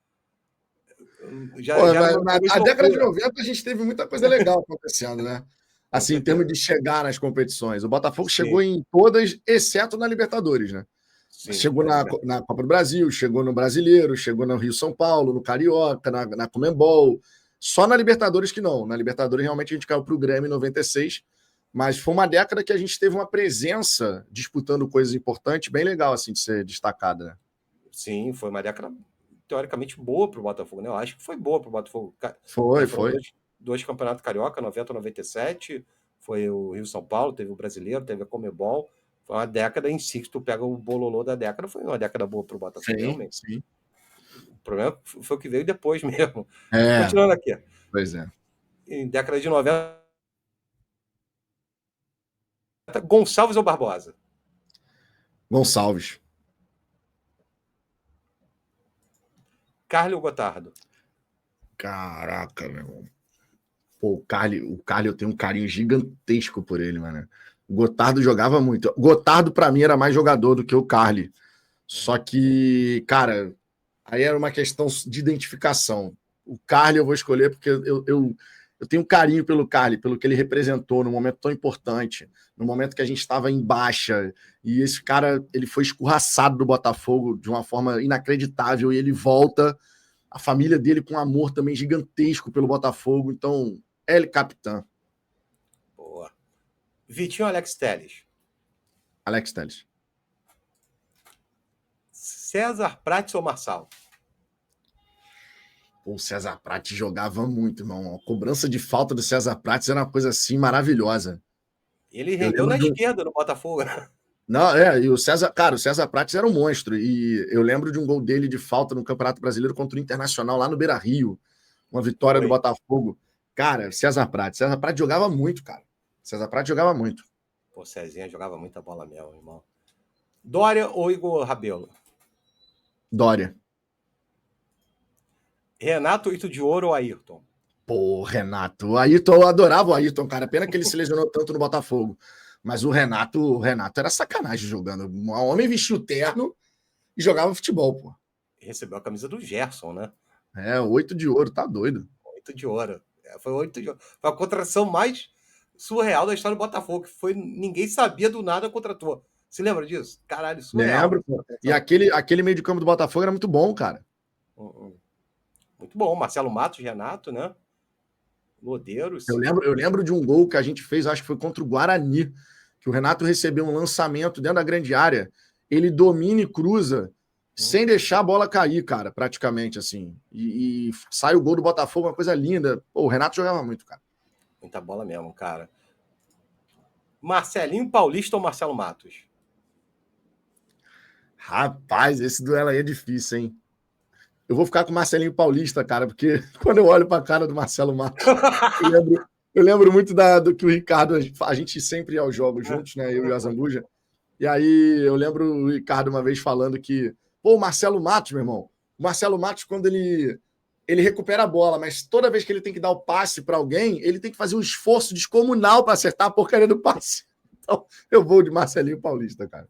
Pô, Já era uma a década de loucura. 90 a gente teve muita coisa legal acontecendo, né? Com Assim, em termos certeza. de chegar nas competições. O Botafogo Sim, chegou em todas, exceto na Libertadores, né? sim. Chegou na Copa do Brasil, chegou no Brasileiro, chegou no Rio-São Paulo, no Carioca, na Conmebol. Só na Libertadores que não. Na Libertadores, realmente, a gente caiu para o Grêmio em 96. Mas foi uma década que a gente teve uma presença disputando coisas importantes, bem legal, assim, de ser destacada, né? Sim, foi uma década teoricamente boa para o Botafogo, né? Eu acho que foi boa para o Botafogo. Foram Foi. dois campeonatos carioca, 90 e 97. Foi o Rio-São Paulo, teve o Brasileiro, teve a Comebol. Foi uma década em si, que tu pega o bololô da década, foi uma década boa para o Botafogo, Sim, realmente. sim. O problema foi o que veio depois mesmo. É, Continuando aqui. pois é. Em década de 90, Gonçalves ou Barbosa? Gonçalves. Carly ou Gotardo? Caraca, meu irmão. Pô, o Carly eu tenho um carinho gigantesco por ele, mano. O Gotardo jogava muito. O Gotardo, pra mim, era mais jogador do que o Carly. Só que, cara, aí era uma questão de identificação. O Carly eu vou escolher porque eu tenho um carinho pelo Carly, pelo que ele representou num momento tão importante, no momento que a gente estava em baixa, e esse cara, ele foi escorraçado do Botafogo de uma forma inacreditável, e ele volta, a família dele com um amor também gigantesco pelo Botafogo, então, ele capitão. Boa. Vitinho ou Alex Telles? Alex Telles. César Prates ou Marçal? O César Prates jogava muito, irmão. A cobrança de falta do César Prates era uma coisa assim maravilhosa. Ele Eu rendeu lembro na de um... esquerda no Botafogo, né? Não, e o César, cara, o César Prates era um monstro. E eu lembro de um gol dele de falta no Campeonato Brasileiro contra o Internacional lá no Beira-Rio. Uma vitória do Foi. Botafogo. Cara, César Prates jogava muito, cara. César Prates jogava muito. Pô, Cezinha jogava muita bola mesmo, irmão. Dória ou Igor Rabelo? Dória. Renato Ito de Ouro ou Ayrton? Pô, Renato. O Ayrton, eu adorava o Ayrton, cara. Pena que ele se lesionou tanto no Botafogo. Mas o Renato era sacanagem jogando. Um homem vestiu terno e jogava futebol, pô. Recebeu a camisa do Gerson, né? 8 de ouro, tá doido. 8 de ouro. Foi 8 de ouro. Foi a contratação mais surreal da história do Botafogo, que foi ninguém sabia do nada contratou. Se lembra disso? Caralho, surreal. Lembro, pô. E aquele meio de campo do Botafogo era muito bom, cara. Muito bom. Marcelo Matos, Renato, né? Lodeiros. Eu lembro de um gol que a gente fez, acho que foi contra o Guarani, que o Renato recebeu um lançamento dentro da grande área. Ele domina e cruza sem deixar a bola cair, cara, praticamente, assim. E sai o gol do Botafogo, uma coisa linda. Pô, o Renato jogava muito, cara. Muita bola mesmo, cara. Marcelinho Paulista ou Marcelo Matos? Rapaz, esse duelo aí é difícil, hein? Eu vou ficar com o Marcelinho Paulista, cara, porque quando eu olho para a cara do Marcelo Matos, eu lembro muito do que o Ricardo, a gente sempre ia aos jogos juntos, né? Eu e o Azambuja. E aí eu lembro o Ricardo uma vez falando que, pô, o Marcelo Matos, meu irmão, o Marcelo Matos, quando ele recupera a bola, mas toda vez que ele tem que dar o passe para alguém, ele tem que fazer um esforço descomunal para acertar a porcaria do passe. Então, eu vou de Marcelinho Paulista, cara.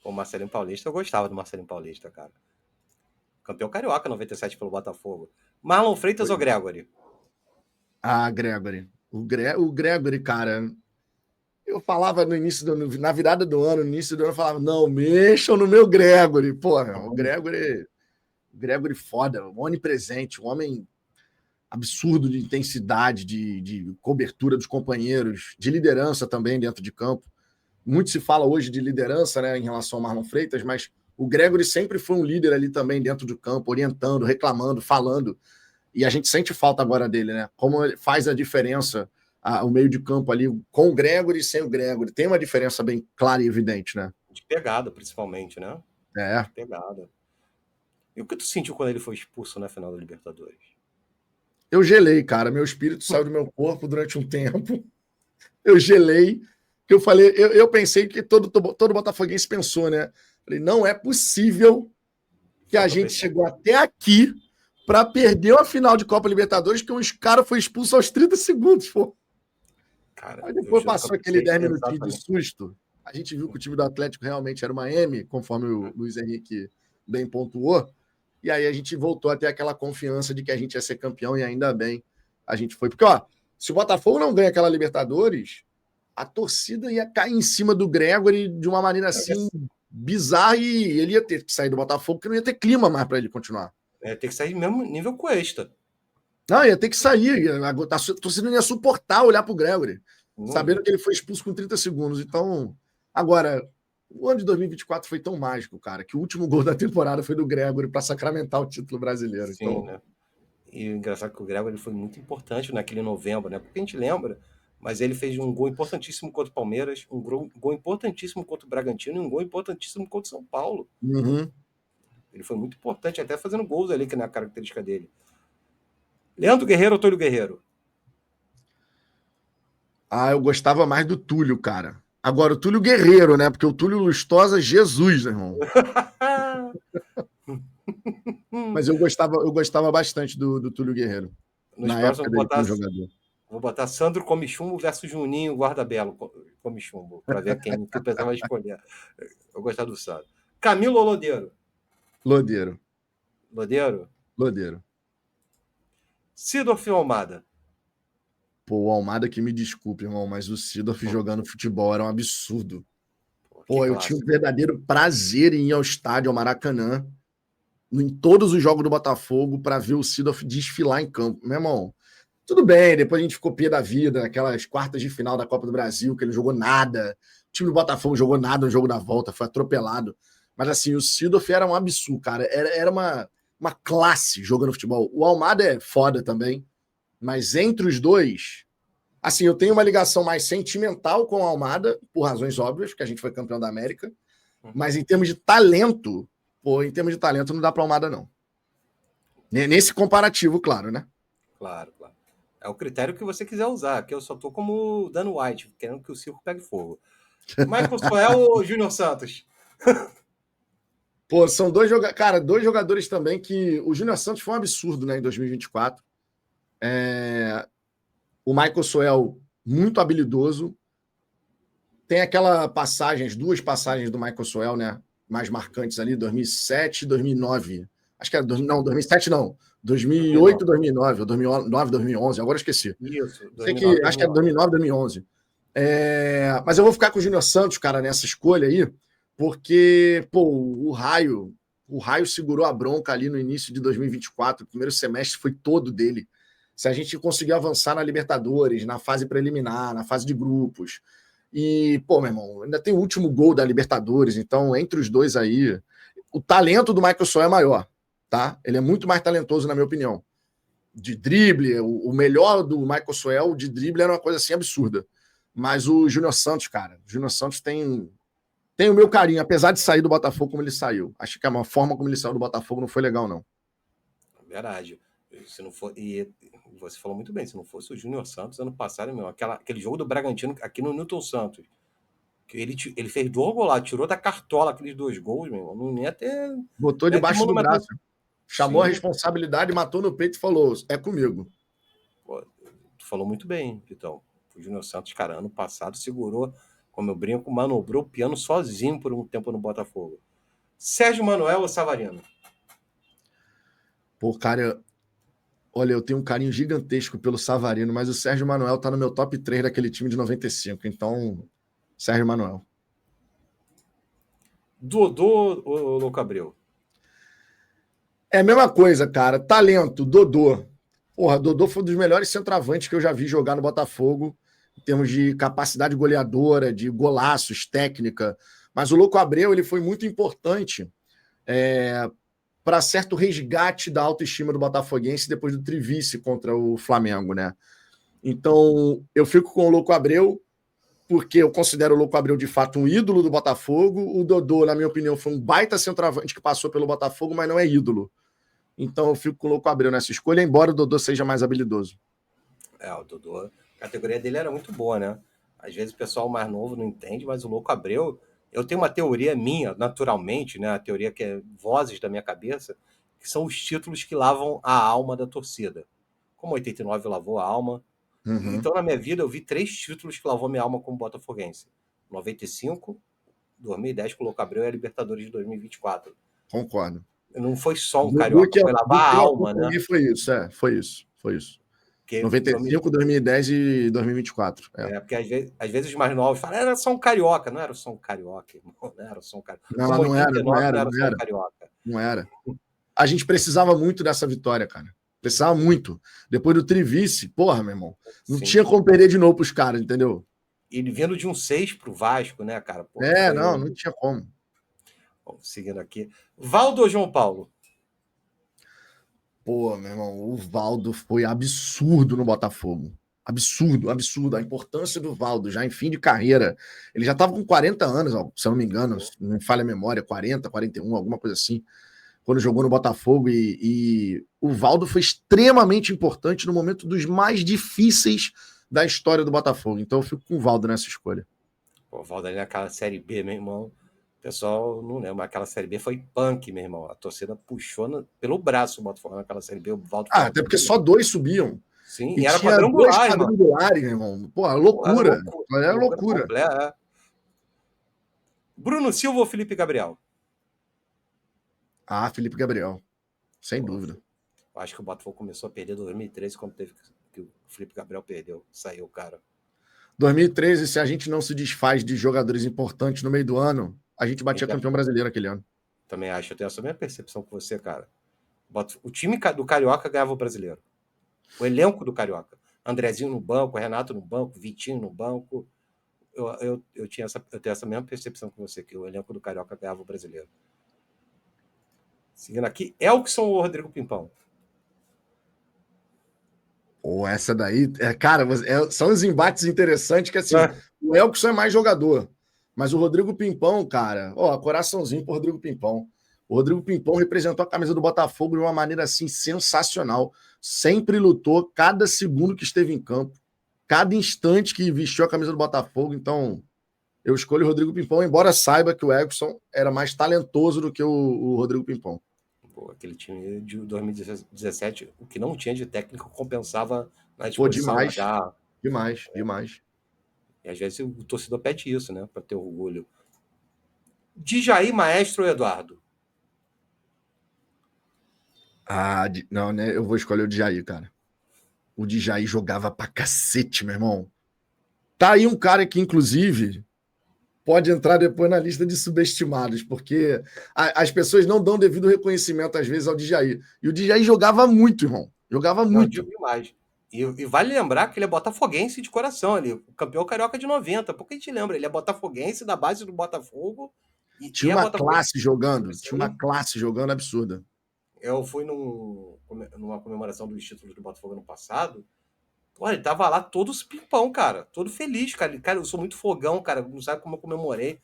O Marcelinho Paulista, eu gostava do Marcelinho Paulista, cara. Campeão carioca 97 pelo Botafogo. Marlon Freitas ou Gregory? Ah, Gregory. O Gregory, cara. Eu falava no início, na virada do ano, no início do ano, eu falava, não, mexam no meu Gregory. Porra, o Gregory foda, onipresente, um homem absurdo de intensidade, de cobertura dos companheiros, de liderança também dentro de campo. Muito se fala hoje de liderança, né, em relação ao Marlon Freitas, mas o Gregory sempre foi um líder ali também dentro do campo, orientando, reclamando, falando. E a gente sente falta agora dele, né? Como ele faz a diferença o meio de campo ali com o Gregory e sem o Gregory. Tem uma diferença bem clara e evidente, né? De pegada, principalmente, né? É. De pegada. E o que tu sentiu quando ele foi expulso na final da Libertadores? Eu gelei, cara. Meu espírito saiu do meu corpo durante um tempo. Eu gelei. Eu falei, eu pensei que todo botafoguense pensou, né? Falei, não é possível que a gente chegou até aqui para perder a final de Copa Libertadores, que uns caras foi expulso aos 30 segundos, pô. Cara, Aí depois passou aquele 10 minutinhos de exatamente. susto. A gente viu que o time do Atlético realmente era uma M, conforme o Luiz Henrique bem pontuou. E aí a gente voltou a ter aquela confiança de que a gente ia ser campeão, e ainda bem a gente foi. Porque, ó, se o Botafogo não ganha aquela Libertadores, a torcida ia cair em cima do Gregory de uma maneira assim bizarra, e ele ia ter que sair do Botafogo, porque não ia ter clima mais para ele continuar. Tem que sair mesmo nível Cuesta. Não, ia ter que sair. A torcida não ia suportar olhar pro Gregory, sabendo que ele foi expulso com 30 segundos. Então, agora, o ano de 2024 foi tão mágico, cara, que o último gol da temporada foi do Gregory para sacramentar o título brasileiro. Sim, então... né? E o engraçado é que o Gregory foi muito importante naquele novembro, né? Porque a gente lembra, mas ele fez um gol importantíssimo contra o Palmeiras, um gol importantíssimo contra o Bragantino e um gol importantíssimo contra o São Paulo. Uhum. Ele foi muito importante, até fazendo gols ali, que não é a característica dele. Leandro Guerreiro ou Túlio Guerreiro? Ah, eu gostava mais do Túlio, cara. Agora, o Túlio Guerreiro, né? Porque o Túlio Lustosa, Jesus, né, irmão? Mas eu gostava bastante do Túlio Guerreiro. Nos na próximos época dele como jogador. Vou botar Sandro Comichumbo versus Juninho Guardabelo Comichumbo, para ver quem que o pessoal vai escolher. Eu gostava do Sandro. Camilo ou Lodeiro? Lodeiro. Lodeiro. Sidorf ou Almada? Pô, o Almada que me desculpe, irmão, mas o Sidorf jogando futebol era um absurdo. Pô, eu tinha um verdadeiro prazer em ir ao estádio, ao Maracanã, em todos os jogos do Botafogo, para ver o Sidorf desfilar em campo. Meu irmão, tudo bem, depois a gente ficou pé da vida, naquelas quartas de final da Copa do Brasil, que ele não jogou nada. O time do Botafogo jogou nada no jogo da volta, foi atropelado. Mas assim, o Sidorf era um absurdo, cara. Era uma classe jogando futebol. O Almada é foda também, mas entre os dois, assim, eu tenho uma ligação mais sentimental com o Almada, por razões óbvias, porque a gente foi campeão da América, mas em termos de talento, não dá para Almada, não. Nesse comparativo, claro, né? Claro. É o critério que você quiser usar, que eu só tô como Dan White, querendo que o circo pegue fogo. Michael Soel ou Júnior Santos? Pô, são dois jogadores também que... O Júnior Santos foi um absurdo, né, em 2024. O Michael Soel, muito habilidoso. Tem aquela passagem, as duas passagens do Michael Soel, né, mais marcantes ali, 2007 e 2009. Acho que era... Não, 2007 não. 2008, 2009, ou 2009, 2011, agora eu esqueci. Isso, 2009, acho que é 2009, 2011. Mas eu vou ficar com o Júnior Santos, cara, nessa escolha aí, porque, pô, o Raio segurou a bronca ali no início de 2024, o primeiro semestre foi todo dele. Se a gente conseguir avançar na Libertadores, na fase preliminar, na fase de grupos, e, pô, meu irmão, ainda tem o último gol da Libertadores, então, entre os dois aí, o talento do Michael Soel é maior, tá? Ele é muito mais talentoso, na minha opinião. De drible, o melhor do Michael Soel de drible era uma coisa assim absurda. Mas o Júnior Santos, cara, o Júnior Santos tem o meu carinho, apesar de sair do Botafogo como ele saiu. Acho que a forma como ele saiu do Botafogo não foi legal, não. Verdade. Se não for, e você falou muito bem, se não fosse o Júnior Santos, ano passado, meu, aquele jogo do Bragantino aqui no Newton Santos, que ele fez 2 gols lá, tirou da cartola aqueles 2 gols, meu, não ia ter... Botou debaixo do braço. Chamou a responsabilidade, matou no peito e falou, é comigo. Pô, tu falou muito bem, Vitão. O Júnior Santos, cara, ano passado segurou, como eu brinco, manobrou o piano sozinho por um tempo no Botafogo. Sérgio Manuel ou Savarino? Pô, cara, olha, eu tenho um carinho gigantesco pelo Savarino, mas o Sérgio Manuel tá no meu top 3 daquele time de 95, então, Sérgio Manuel. Dodô ou Louco Abreu? É a mesma coisa, cara. Talento, Dodô. Porra, Dodô foi um dos melhores centroavantes que eu já vi jogar no Botafogo, em termos de capacidade goleadora, de golaços, técnica. Mas o Louco Abreu, ele foi muito importante para certo resgate da autoestima do botafoguense depois do trivice contra o Flamengo, né? Então, eu fico com o Louco Abreu, porque eu considero o Louco Abreu de fato um ídolo do Botafogo. O Dodô, na minha opinião, foi um baita centroavante que passou pelo Botafogo, mas não é ídolo. Então eu fico com o Louco Abreu nessa escolha, embora o Dodô seja mais habilidoso. O Dodô, a categoria dele era muito boa, né? Às vezes o pessoal mais novo não entende, mas o Louco Abreu, Eu tenho uma teoria minha, naturalmente, né? A teoria que é vozes da minha cabeça, que são os títulos que lavam a alma da torcida. Como 89 lavou a alma. Uhum, Então, na minha vida, eu vi 3 títulos que lavou minha alma como botafoguense. 95, 2010 com o Louco Abreu e a Libertadores de 2024. concordo. Não foi só um Do carioca, que, foi do lavar a que eu alma, né? acompanhei foi isso, foi isso, foi isso. Porque, 95, 2010 e 2024. porque às vezes os mais novos falam, era só um carioca. Não era só um carioca, irmão. Não era só um carioca. Não, Como não era, não 89 era, não era não só um era, carioca. não era. A gente precisava muito dessa vitória, cara. Precisava muito. Depois do Trivice, porra, meu irmão. Não Sim. tinha como perder de novo pros caras, entendeu? Ele vindo de um 6 pro Vasco, né, cara? Pô, foi Não, não tinha como. Bom, seguindo aqui. Valdo ou João Paulo? Pô, meu irmão, o Valdo foi absurdo no Botafogo. Absurdo, absurdo. A importância do Valdo, já em fim de carreira. Ele já estava com 40 anos, se eu não me engano, não me falha a memória, 40, 41, alguma coisa assim, quando jogou no Botafogo. E o Valdo foi extremamente importante no momento dos mais difíceis da história do Botafogo. Então eu fico com o Valdo nessa escolha. Pô, o Valdo ali naquela Série B, meu irmão. O pessoal não lembra, mas aquela Série B foi punk, meu irmão. A torcida puxou pelo braço o Botafogo naquela Série B. O Valdo foi Até porque só dois subiam. Sim, E e era tinha dois quadrangular, irmão. quadrangulares, meu irmão. Pô, Pô, era loucura. loucura, Era loucura loucura. completa. Bruno Silva ou Felipe Gabriel? Felipe Gabriel. Sem Pô, dúvida. eu acho que o Botafogo começou a perder em 2013, quando teve que o Felipe Gabriel perdeu. Saiu o cara. 2013, se a gente não se desfaz de jogadores importantes no meio do ano, a gente batia campeão brasileiro aquele ano. Também acho, eu tenho essa mesma percepção que você, cara. O time do Carioca ganhava o brasileiro. O elenco do Carioca. Andrezinho no banco, Renato no banco, Vitinho no banco. Eu tenho essa mesma percepção que você, que o elenco do Carioca ganhava o brasileiro. Seguindo aqui, Elkson ou Rodrigo Pimpão? Pô, essa daí, cara, são os embates interessantes que, assim, o Elkson é mais jogador, mas o Rodrigo Pimpão, cara, coraçãozinho pro Rodrigo Pimpão. O Rodrigo Pimpão representou a camisa do Botafogo de uma maneira, assim, sensacional. Sempre lutou cada segundo que esteve em campo, cada instante que vestiu a camisa do Botafogo. Então, eu escolho o Rodrigo Pimpão, embora saiba que o Elkson era mais talentoso do que o Rodrigo Pimpão. Pô, aquele time de 2017, o que não tinha de técnico compensava na Pô, disposição. demais, demais, demais. E às vezes o torcedor pede isso, né? Para ter orgulho. Djaí, Maestro ou Eduardo? Não, né? Eu vou escolher o Djaí, cara. O Djaí jogava pra cacete, meu irmão. Tá aí um cara que, inclusive, pode entrar depois na lista de subestimados, porque as pessoas não dão devido reconhecimento, às vezes, ao Djaí. E o Djaí jogava muito, irmão. Jogava Não, muito. digo demais. E vale lembrar que ele é botafoguense de coração, ele, o campeão carioca de 90. Por que a gente lembra? Ele é botafoguense da base do Botafogo Tinha é uma botafoguense. classe jogando. Assim, Tinha uma classe jogando absurda. eu fui numa comemoração dos títulos do Botafogo ano passado. Olha, ele tava lá todo pimpão, cara. Todo feliz, cara. Cara, eu sou muito fogão, cara. Não sabe como eu comemorei.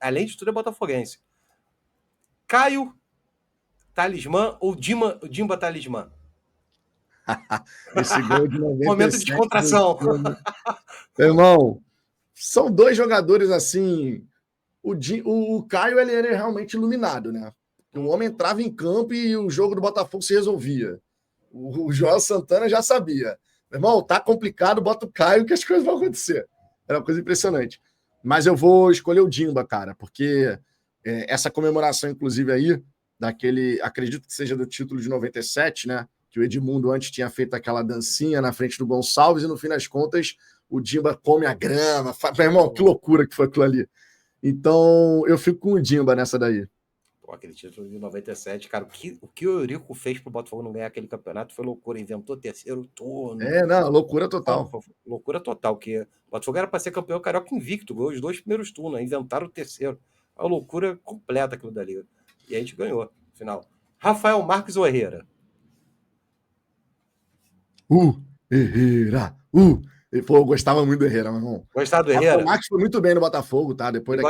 Além de tudo, é botafoguense. Caio Talismã ou Dimba Talismã? Esse gol de Momento de 97. descontração. Meu irmão, são dois jogadores assim. O Caio, ele era realmente iluminado, né? O homem entrava em campo e o jogo do Botafogo se resolvia. O Joel Santana já sabia. Meu irmão, tá complicado, bota o Caio que as coisas vão acontecer. Era uma coisa impressionante. Mas eu vou escolher o Dimba, cara, porque essa comemoração, inclusive, aí, acredito que seja do título de 97, né? Que o Edmundo antes tinha feito aquela dancinha na frente do Gonçalves e no fim das contas o Dimba come a grama. Meu irmão, que loucura que foi aquilo ali. Então, eu fico com o Dimba nessa daí. Pô, aquele título de 97, cara, o que o Eurico fez pro Botafogo não ganhar aquele campeonato foi loucura. Inventou terceiro turno. Não, loucura total. Loucura total, que o Botafogo era para ser campeão carioca invicto, ganhou os 2 primeiros turnos, inventaram o terceiro. Uma loucura completa aquilo dali. E a gente ganhou, no final. Rafael Marques ou Herrera? Herrera! Pô, eu gostava muito do Herrera, meu irmão. Gostava do Herrera? O Marcos foi muito bem no Botafogo, tá? Depois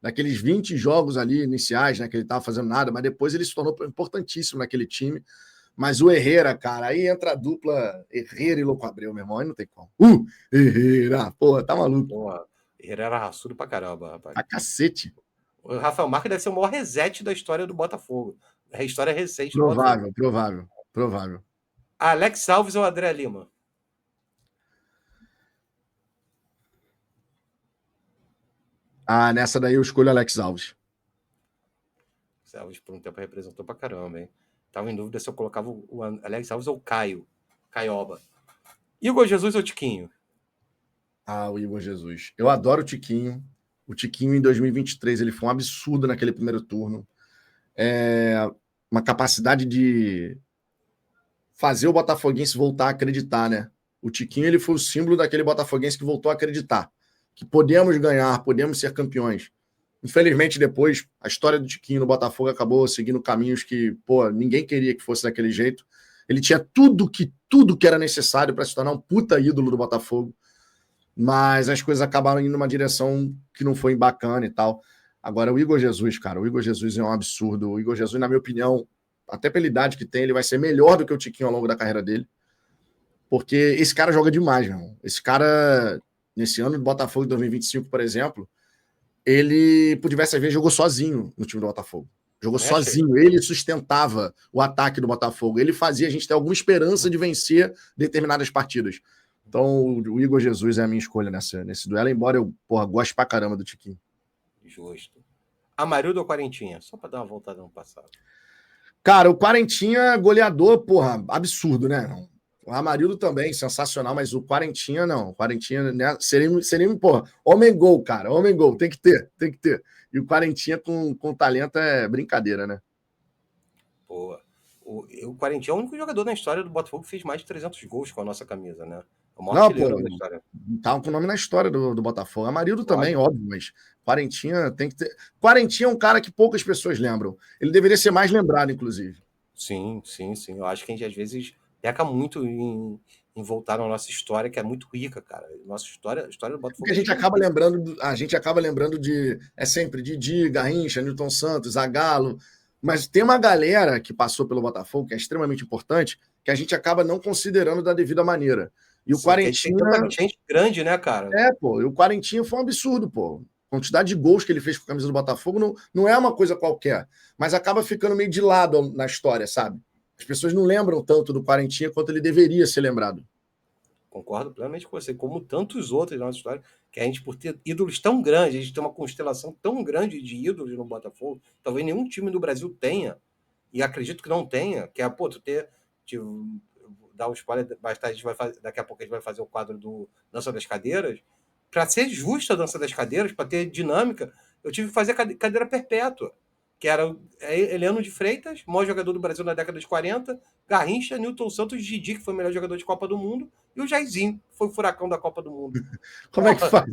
daqueles 20 jogos ali iniciais, né? Que ele tava fazendo nada, mas depois ele se tornou importantíssimo naquele time. Mas o Herrera, cara, aí entra a dupla Herrera e Louco Abreu, meu irmão, aí não tem como. Herrera! Porra, tá maluco. Porra. Ele era raçudo pra caramba, rapaz. A cacete. O Rafael Marques deve ser o maior reset da história do Botafogo. A história recente do Botafogo. Provável, provável, provável. Alex Alves ou André Lima? Ah, nessa daí eu escolho Alex Alves. Alex Alves por um tempo representou pra caramba, hein? Tava em dúvida se eu colocava o Alex Alves ou o Caio. Caioba. Igor Jesus ou Tiquinho? Ah, o Igor Jesus. Eu adoro o Tiquinho. O Tiquinho, em 2023, ele foi um absurdo naquele primeiro turno. Uma capacidade de fazer o botafoguense voltar a acreditar, né? O Tiquinho, ele foi o símbolo daquele botafoguense que voltou a acreditar. Que podemos ganhar, podemos ser campeões. Infelizmente, depois, a história do Tiquinho no Botafogo acabou seguindo caminhos que, pô, ninguém queria que fosse daquele jeito. Ele tinha tudo que era necessário para se tornar um puta ídolo do Botafogo, mas as coisas acabaram indo numa direção que não foi bacana e tal. Agora, o Igor Jesus, cara, o Igor Jesus é um absurdo. O Igor Jesus, na minha opinião, até pela idade que tem, ele vai ser melhor do que o Tiquinho ao longo da carreira dele, porque esse cara joga demais, meu irmão. Esse cara, nesse ano do Botafogo de 2025, por exemplo, ele, por diversas vezes, jogou sozinho no time do Botafogo. Jogou sozinho. Ele sustentava o ataque do Botafogo. Ele fazia a gente ter alguma esperança de vencer determinadas partidas. Então, o Igor Jesus é a minha escolha nesse duelo, embora eu, goste pra caramba do Tiquinho. Justo. Amarildo ou Quarentinha? Só pra dar uma voltada no passado. Cara, o Quarentinha, goleador, absurdo, né? O Amarildo também, sensacional, mas o Quarentinha não. O Quarentinha, né, seria homem gol, cara. Homem gol, tem que ter. E o Quarentinha com talento é brincadeira, né? Pô, o Quarentinha é o único jogador na história do Botafogo que fez mais de 300 gols com a nossa camisa, né? O maior artilheiro da história. Tá com o nome na história do Botafogo. Amarildo também, óbvio, mas Quarentinha tem que ter. Quarentinha é um cara que poucas pessoas lembram. Ele deveria ser mais lembrado, inclusive. Sim. Eu acho que a gente, às vezes, peca muito em voltar na nossa história, que é muito rica, cara. Nossa história, a história do Botafogo. Porque a gente acaba lembrando de. É sempre Didi, Garrincha, Newton Santos, Zagallo. Mas tem uma galera que passou pelo Botafogo, que é extremamente importante, que a gente acaba não considerando da devida maneira. E o Quarentinha. Tem tanta gente grande, né, cara? E o Quarentinha foi um absurdo, pô. A quantidade de gols que ele fez com a camisa do Botafogo não é uma coisa qualquer, mas acaba ficando meio de lado na história, sabe? As pessoas não lembram tanto do Quarentinha quanto ele deveria ser lembrado. Concordo plenamente com você, como tantos outros na nossa história, que a gente, por ter ídolos tão grandes, a gente tem uma constelação tão grande de ídolos no Botafogo, talvez nenhum time do Brasil tenha, e acredito que não tenha, que é, pô, dar um spoiler, daqui a pouco a gente vai fazer o quadro do Dança das Cadeiras. Para ser justa a Dança das Cadeiras, para ter dinâmica, eu tive que fazer cadeira perpétua, que era Eliano de Freitas, maior jogador do Brasil na década de 40, Garrincha, Newton Santos, Didi, que foi o melhor jogador de Copa do Mundo, e o Jairzinho, que foi o furacão da Copa do Mundo. Como é que faz?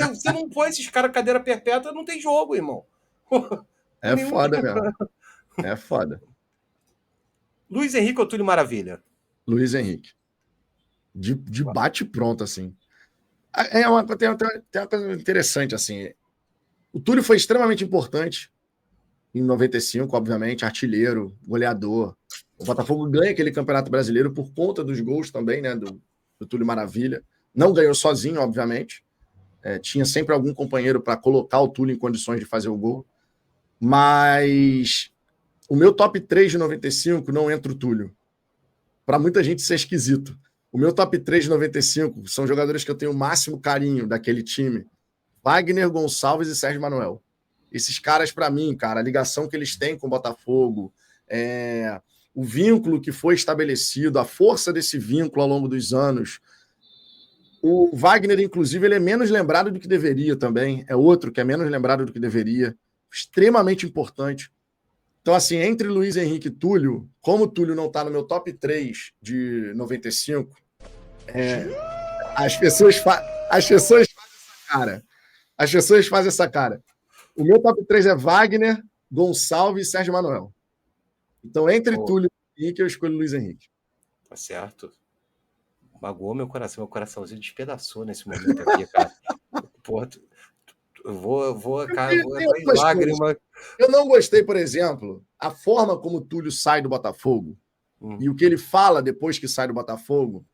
Você não põe esses caras cadeira perpétua, não tem jogo, irmão. É foda mesmo. É foda. Luiz Henrique ou Túlio Maravilha? Luiz Henrique. De bate pronto, assim. Tem uma coisa interessante, assim. O Túlio foi extremamente importante em 95, obviamente, artilheiro, goleador. O Botafogo ganha aquele Campeonato Brasileiro por conta dos gols também, né, do Túlio Maravilha. Não ganhou sozinho, obviamente. Tinha sempre algum companheiro para colocar o Túlio em condições de fazer o gol. Mas o meu top 3 de 95 não entra o Túlio. Para muita gente isso é esquisito. O meu top 3 de 95 são jogadores que eu tenho o máximo carinho daquele time. Wagner, Gonçalves e Sérgio Manuel. Esses caras, para mim, cara, a ligação que eles têm com o Botafogo, o vínculo que foi estabelecido, a força desse vínculo ao longo dos anos. O Wagner, inclusive, ele é menos lembrado do que deveria também. É outro que é menos lembrado do que deveria. Extremamente importante. Então, assim, entre Luiz Henrique e Túlio, como o Túlio não está no meu top 3 de 95, as pessoas fazem essa cara. As pessoas fazem essa cara. O meu top 3 é Wagner, Gonçalves e Sérgio Manuel. Então, entre Túlio e Henrique, eu escolho Luiz Henrique. Tá certo. Magoou meu coração. Meu coraçãozinho despedaçou nesse momento aqui, cara. Porra, eu vou entrar em lágrima. Eu não gostei, por exemplo, a forma como o Túlio sai do Botafogo e o que ele fala depois que sai do Botafogo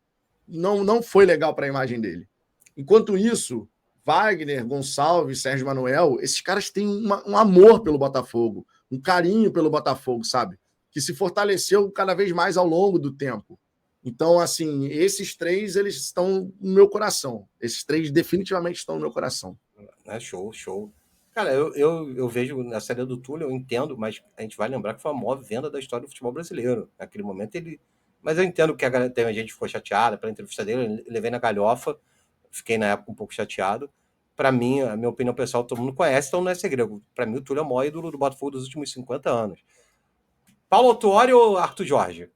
não foi legal para a imagem dele. Enquanto isso, Wagner, Gonçalves, Sérgio Manuel, esses caras têm um amor pelo Botafogo, um carinho pelo Botafogo, sabe? Que se fortaleceu cada vez mais ao longo do tempo. Então, assim, esses três, eles estão no meu coração. Esses três definitivamente estão no meu coração. Show, show. Cara, eu vejo na saída do Túlio, eu entendo, mas a gente vai lembrar que foi a maior venda da história do futebol brasileiro. Naquele momento ele. Mas eu entendo que a gente ficou chateada pela entrevista dele, eu levei na galhofa, fiquei na época um pouco chateado. Para mim, a minha opinião pessoal, todo mundo conhece, então não é segredo. Para mim, o Túlio é o maior ídolo do Botafogo dos últimos 50 anos. Paulo Autuori ou Arthur Jorge?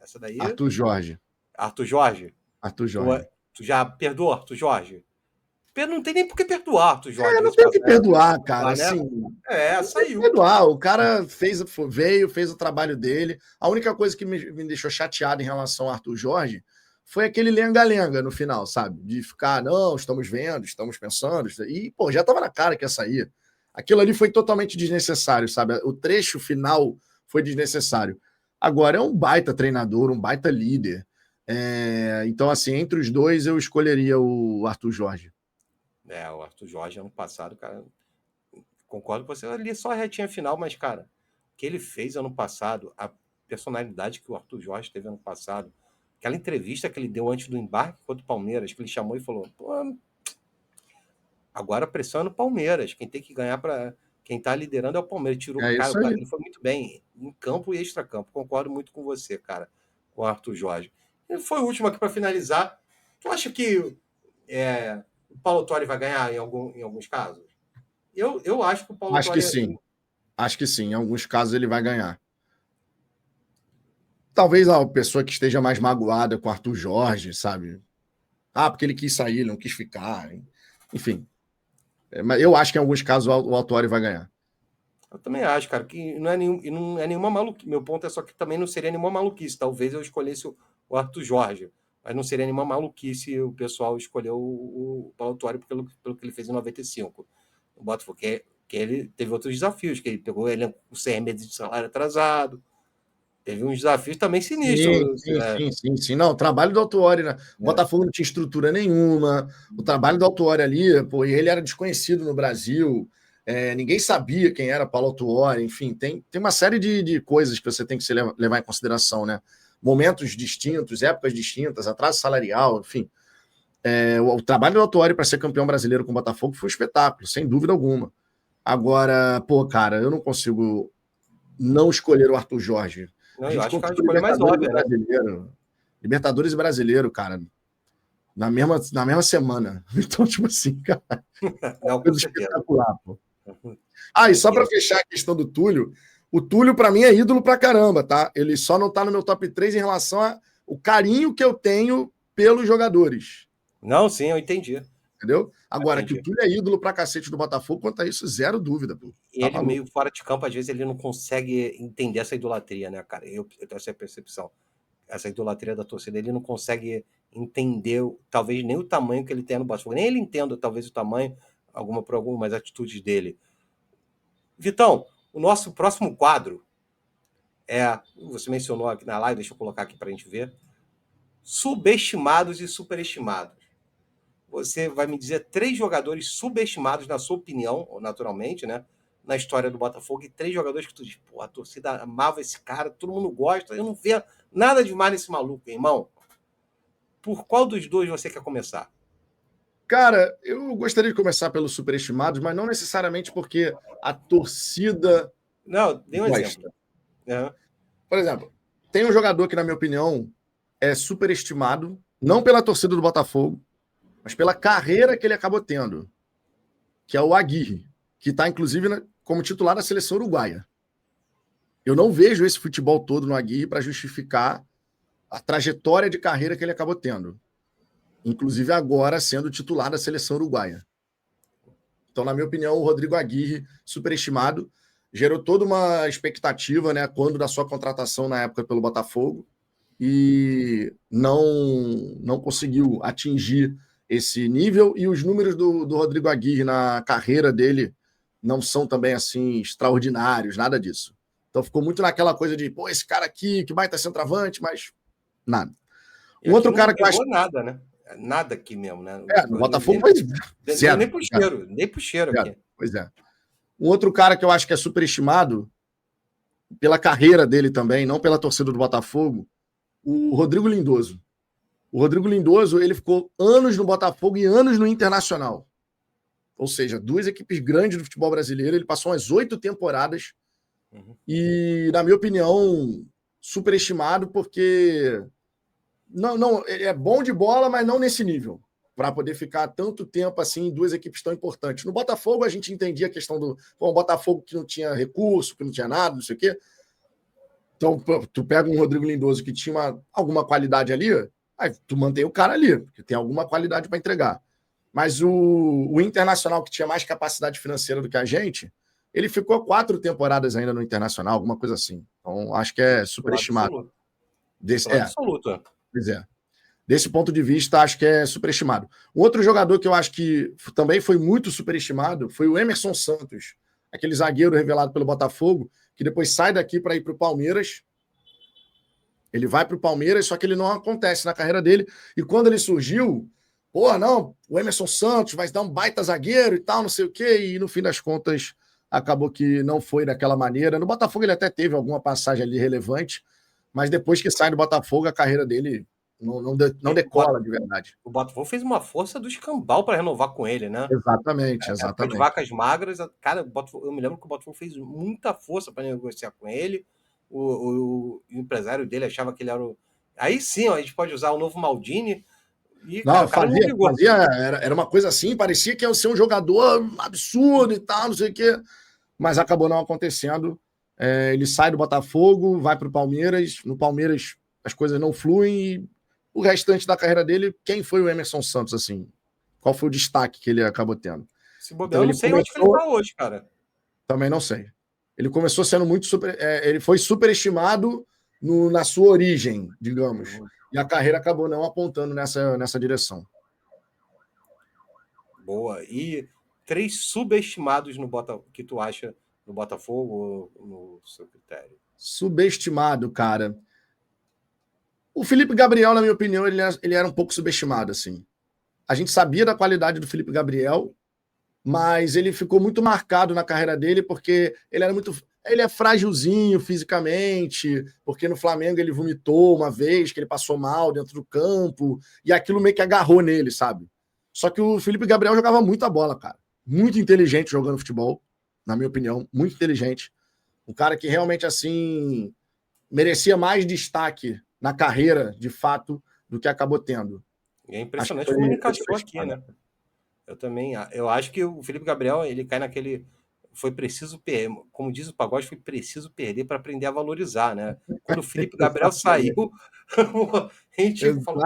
Essa daí. Arthur Jorge. Arthur Jorge? Arthur Jorge. Tu já perdoou Arthur Jorge? Não tem nem por que perdoar, Arthur Jorge. Não tem o que perdoar, cara. Né? Assim, saiu. Perdoar. O cara veio, fez o trabalho dele. A única coisa que me deixou chateado em relação ao Arthur Jorge foi aquele lenga-lenga no final, sabe? De ficar, não, estamos vendo, estamos pensando. E, pô, já tava na cara que ia sair. Aquilo ali foi totalmente desnecessário, sabe? O trecho final foi desnecessário. Agora, é um baita treinador, um baita líder. Então, assim, entre os dois, eu escolheria o Arthur Jorge. O Arthur Jorge, ano passado, cara, concordo com você, ali só a retinha final, mas, cara, o que ele fez ano passado, a personalidade que o Arthur Jorge teve ano passado, aquela entrevista que ele deu antes do embarque contra o Palmeiras, que ele chamou e falou, pô, agora a pressão é no Palmeiras, quem tem que ganhar para quem tá liderando é o Palmeiras, tirou o cara, ele foi muito bem, em campo e extra-campo, concordo muito com você, cara, com o Arthur Jorge. Ele foi o último aqui para finalizar, tu acha que o Paulo Autuori vai ganhar em alguns casos? Eu acho que o Paulo Autuori... Acho que sim. Em alguns casos ele vai ganhar. Talvez a pessoa que esteja mais magoada com o Arthur Jorge, sabe? Porque ele quis sair, ele não quis ficar. Enfim. Mas eu acho que em alguns casos o Autuori vai ganhar. Eu também acho, cara, que não é nenhuma maluquice. Meu ponto é só que também não seria nenhuma maluquice. Talvez eu escolhesse o Arthur Jorge. Mas não seria nenhuma maluquice o pessoal escolher o Paulo Autuori pelo que ele fez em 95. O Botafogo, que ele teve outros desafios, que ele pegou ele com 100 meses de salário atrasado. Teve uns desafios também sinistros. Sim. Não, o trabalho do Autuori, né? O Botafogo não tinha estrutura nenhuma. O trabalho do Autuori ali, pô, ele era desconhecido no Brasil. Ninguém sabia quem era Paulo Autuori. Enfim, tem uma série de coisas que você tem que levar em consideração, né? Momentos distintos, épocas distintas, atraso salarial, enfim. O trabalho do Autuori para ser campeão brasileiro com o Botafogo foi um espetáculo, sem dúvida alguma. Agora, pô, cara, eu não consigo não escolher o Arthur Jorge. Não, eu acho que a escolha é mais óbvia, né? Libertadores e Brasileiro, cara, na mesma semana. Então, tipo assim, cara, é uma coisa espetacular, pô. E só para fechar a questão do Túlio, o Túlio, para mim, é ídolo pra caramba, tá? Ele só não tá no meu top 3 em relação ao carinho que eu tenho pelos jogadores. Não, sim, eu entendi. Entendeu? Agora, que o Túlio é ídolo pra cacete do Botafogo, quanto a isso, zero dúvida. Pô. Ele meio fora de campo, às vezes, ele não consegue entender essa idolatria, né, cara? Eu tenho essa percepção. Essa idolatria da torcida, ele não consegue entender, talvez, nem o tamanho que ele tem no Botafogo. Nem ele entenda, talvez, o tamanho, por algumas atitudes dele. Vitão, o nosso próximo quadro você mencionou aqui na live, deixa eu colocar aqui pra gente ver, subestimados e superestimados. Você vai me dizer 3 jogadores subestimados, na sua opinião, naturalmente, né? Na história do Botafogo, e 3 jogadores que tu diz, pô, a torcida amava esse cara, todo mundo gosta, eu não vejo nada demais nesse maluco, irmão. Por qual dos dois você quer começar? Cara, eu gostaria de começar pelos superestimados, mas não necessariamente porque a torcida. Não, dê um exemplo. Por exemplo, tem um jogador que, na minha opinião, é superestimado, não pela torcida do Botafogo, mas pela carreira que ele acabou tendo, que é o Aguirre, que está, inclusive, como titular da seleção uruguaia. Eu não vejo esse futebol todo no Aguirre para justificar a trajetória de carreira que ele acabou tendo. Inclusive agora sendo titular da seleção uruguaia. Então, na minha opinião, o Rodrigo Aguirre, superestimado, gerou toda uma expectativa, né, quando da sua contratação na época pelo Botafogo, e não conseguiu atingir esse nível, e os números do Rodrigo Aguirre na carreira dele não são também assim extraordinários, nada disso. Então ficou muito naquela coisa de, pô, esse cara aqui, que baita centroavante, mas nada. Um outro cara que eu acho... nada, né? Nada aqui mesmo, né? No Botafogo foi zero. Nem pro cheiro, nem pro cheiro aqui. Pois é. Um outro cara que eu acho que é superestimado, pela carreira dele também, não pela torcida do Botafogo, o Rodrigo Lindoso. O Rodrigo Lindoso, ele ficou anos no Botafogo e anos no Internacional. Ou seja, 2 equipes grandes do futebol brasileiro. Ele passou umas 8 temporadas. E, na minha opinião, superestimado, porque ele é bom de bola, mas não nesse nível, para poder ficar tanto tempo assim em 2 equipes tão importantes. No Botafogo, a gente entendia a questão do Botafogo que não tinha recurso, que não tinha nada, não sei o quê. Então, tu pega um Rodrigo Lindoso que tinha alguma qualidade ali, aí tu mantém o cara ali, porque tem alguma qualidade para entregar. Mas o Internacional, que tinha mais capacidade financeira do que a gente, ele ficou 4 temporadas ainda no Internacional, alguma coisa assim. Então, acho que é superestimado. Absoluto. Pois é. Desse ponto de vista, acho que é superestimado. Um outro jogador que eu acho que também foi muito superestimado foi o Emerson Santos, aquele zagueiro revelado pelo Botafogo, que depois sai daqui para ir para o Palmeiras. Ele vai para o Palmeiras, só que ele não acontece na carreira dele. E quando ele surgiu, não, o Emerson Santos vai dar um baita zagueiro e tal, não sei o quê. E no fim das contas, acabou que não foi daquela maneira. No Botafogo ele até teve alguma passagem ali relevante, mas depois que sai do Botafogo, a carreira dele não decola de verdade. O Botafogo fez uma força do escambau para renovar com ele, né? Exatamente. De vacas magras, cara, eu me lembro que o Botafogo fez muita força para negociar com ele. O empresário dele achava que ele era o... Aí sim, a gente pode usar o novo Maldini. E, não, era uma coisa assim, parecia que ia ser um jogador absurdo e tal, não sei o quê, mas acabou não acontecendo. Ele sai do Botafogo, vai para o Palmeiras. No Palmeiras as coisas não fluem e o restante da carreira dele, quem foi o Emerson Santos, assim? Qual foi o destaque que ele acabou tendo? Se bobear, eu não sei onde que ele está hoje, cara. Também não sei. Ele começou sendo muito ele foi superestimado na sua origem, digamos. E a carreira acabou não apontando nessa direção. Boa. E 3 subestimados que tu acha no Botafogo, no seu critério? Subestimado, cara. O Felipe Gabriel, na minha opinião, ele era um pouco subestimado, assim. A gente sabia da qualidade do Felipe Gabriel, mas ele ficou muito marcado na carreira dele porque ele é frágilzinho fisicamente, porque no Flamengo ele vomitou uma vez, que ele passou mal dentro do campo, e aquilo meio que agarrou nele, sabe? Só que o Felipe Gabriel jogava muita bola, cara. Muito inteligente jogando futebol, na minha opinião, muito inteligente. Um cara que realmente, assim, merecia mais destaque na carreira, de fato, do que acabou tendo. E é impressionante como ele encaixou aqui, né? Eu acho que o Felipe Gabriel, ele cai naquele... Foi preciso perder, como diz o Pagode, foi preciso perder para aprender a valorizar, né? Quando o Felipe Gabriel saiu, a gente falou,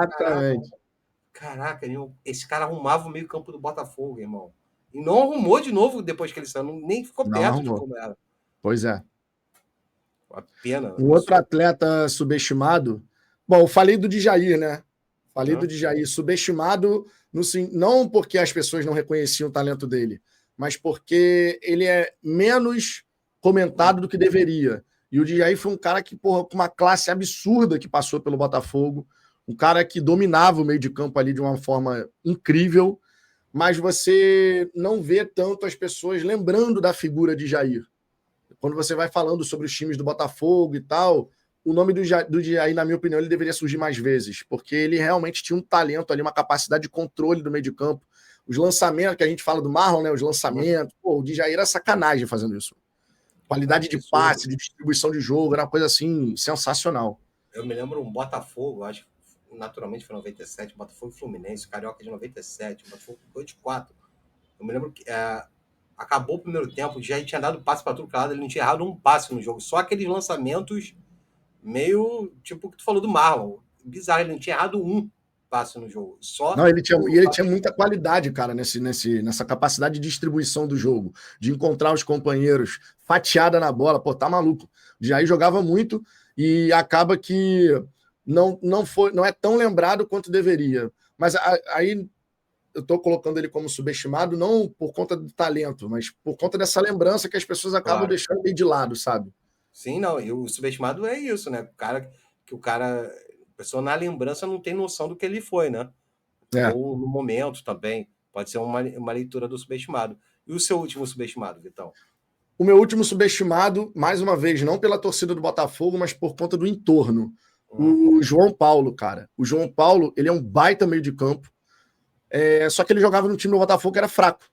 caraca, esse cara arrumava o meio campo do Botafogo, irmão. E não arrumou de novo depois que ele saiu, nem ficou perto de como era. Pois é. Uma pena. Um outro atleta subestimado... Bom, eu falei do Djair, né? Falei do Djair, subestimado, não porque as pessoas não reconheciam o talento dele, mas porque ele é menos comentado do que deveria. E o Djair foi um cara que, com uma classe absurda que passou pelo Botafogo, um cara que dominava o meio de campo ali de uma forma incrível, mas você não vê tanto as pessoas lembrando da figura de Djair. Quando você vai falando sobre os times do Botafogo e tal, o nome do Djair, na minha opinião, ele deveria surgir mais vezes, porque ele realmente tinha um talento ali, uma capacidade de controle do meio de campo. Os lançamentos, que a gente fala do Marlon, né? Os lançamentos, o Djair era sacanagem fazendo isso. Qualidade de passe, de distribuição de jogo, era uma coisa assim, sensacional. Eu me lembro um Botafogo, acho que naturalmente foi 97, Botafogo e Fluminense, Carioca de 97, Botafogo 8-4. Eu me lembro que acabou o primeiro tempo, já tinha dado passe para tudo lado, ele não tinha errado um passe no jogo, só aqueles lançamentos meio tipo o que tu falou do Marlon, bizarro, ele não tinha errado um passe no jogo. Não, ele tinha muita qualidade, cara, nessa capacidade de distribuição do jogo, de encontrar os companheiros, fatiada na bola, tá maluco. O Jair jogava muito e acaba que não é tão lembrado quanto deveria. Mas aí eu estou colocando ele como subestimado, não por conta do talento, mas por conta dessa lembrança que as pessoas acabam deixando meio de lado, sabe? Sim, não, e o subestimado é isso, né? A pessoa na lembrança não tem noção do que ele foi, né? Ou no momento também. Pode ser uma leitura do subestimado. E o seu último subestimado, Vitão? O meu último subestimado, mais uma vez, não pela torcida do Botafogo, mas por conta do entorno. O João Paulo, cara. O João Paulo, ele é um baita meio de campo. Só que ele jogava no time do Botafogo que era fraco.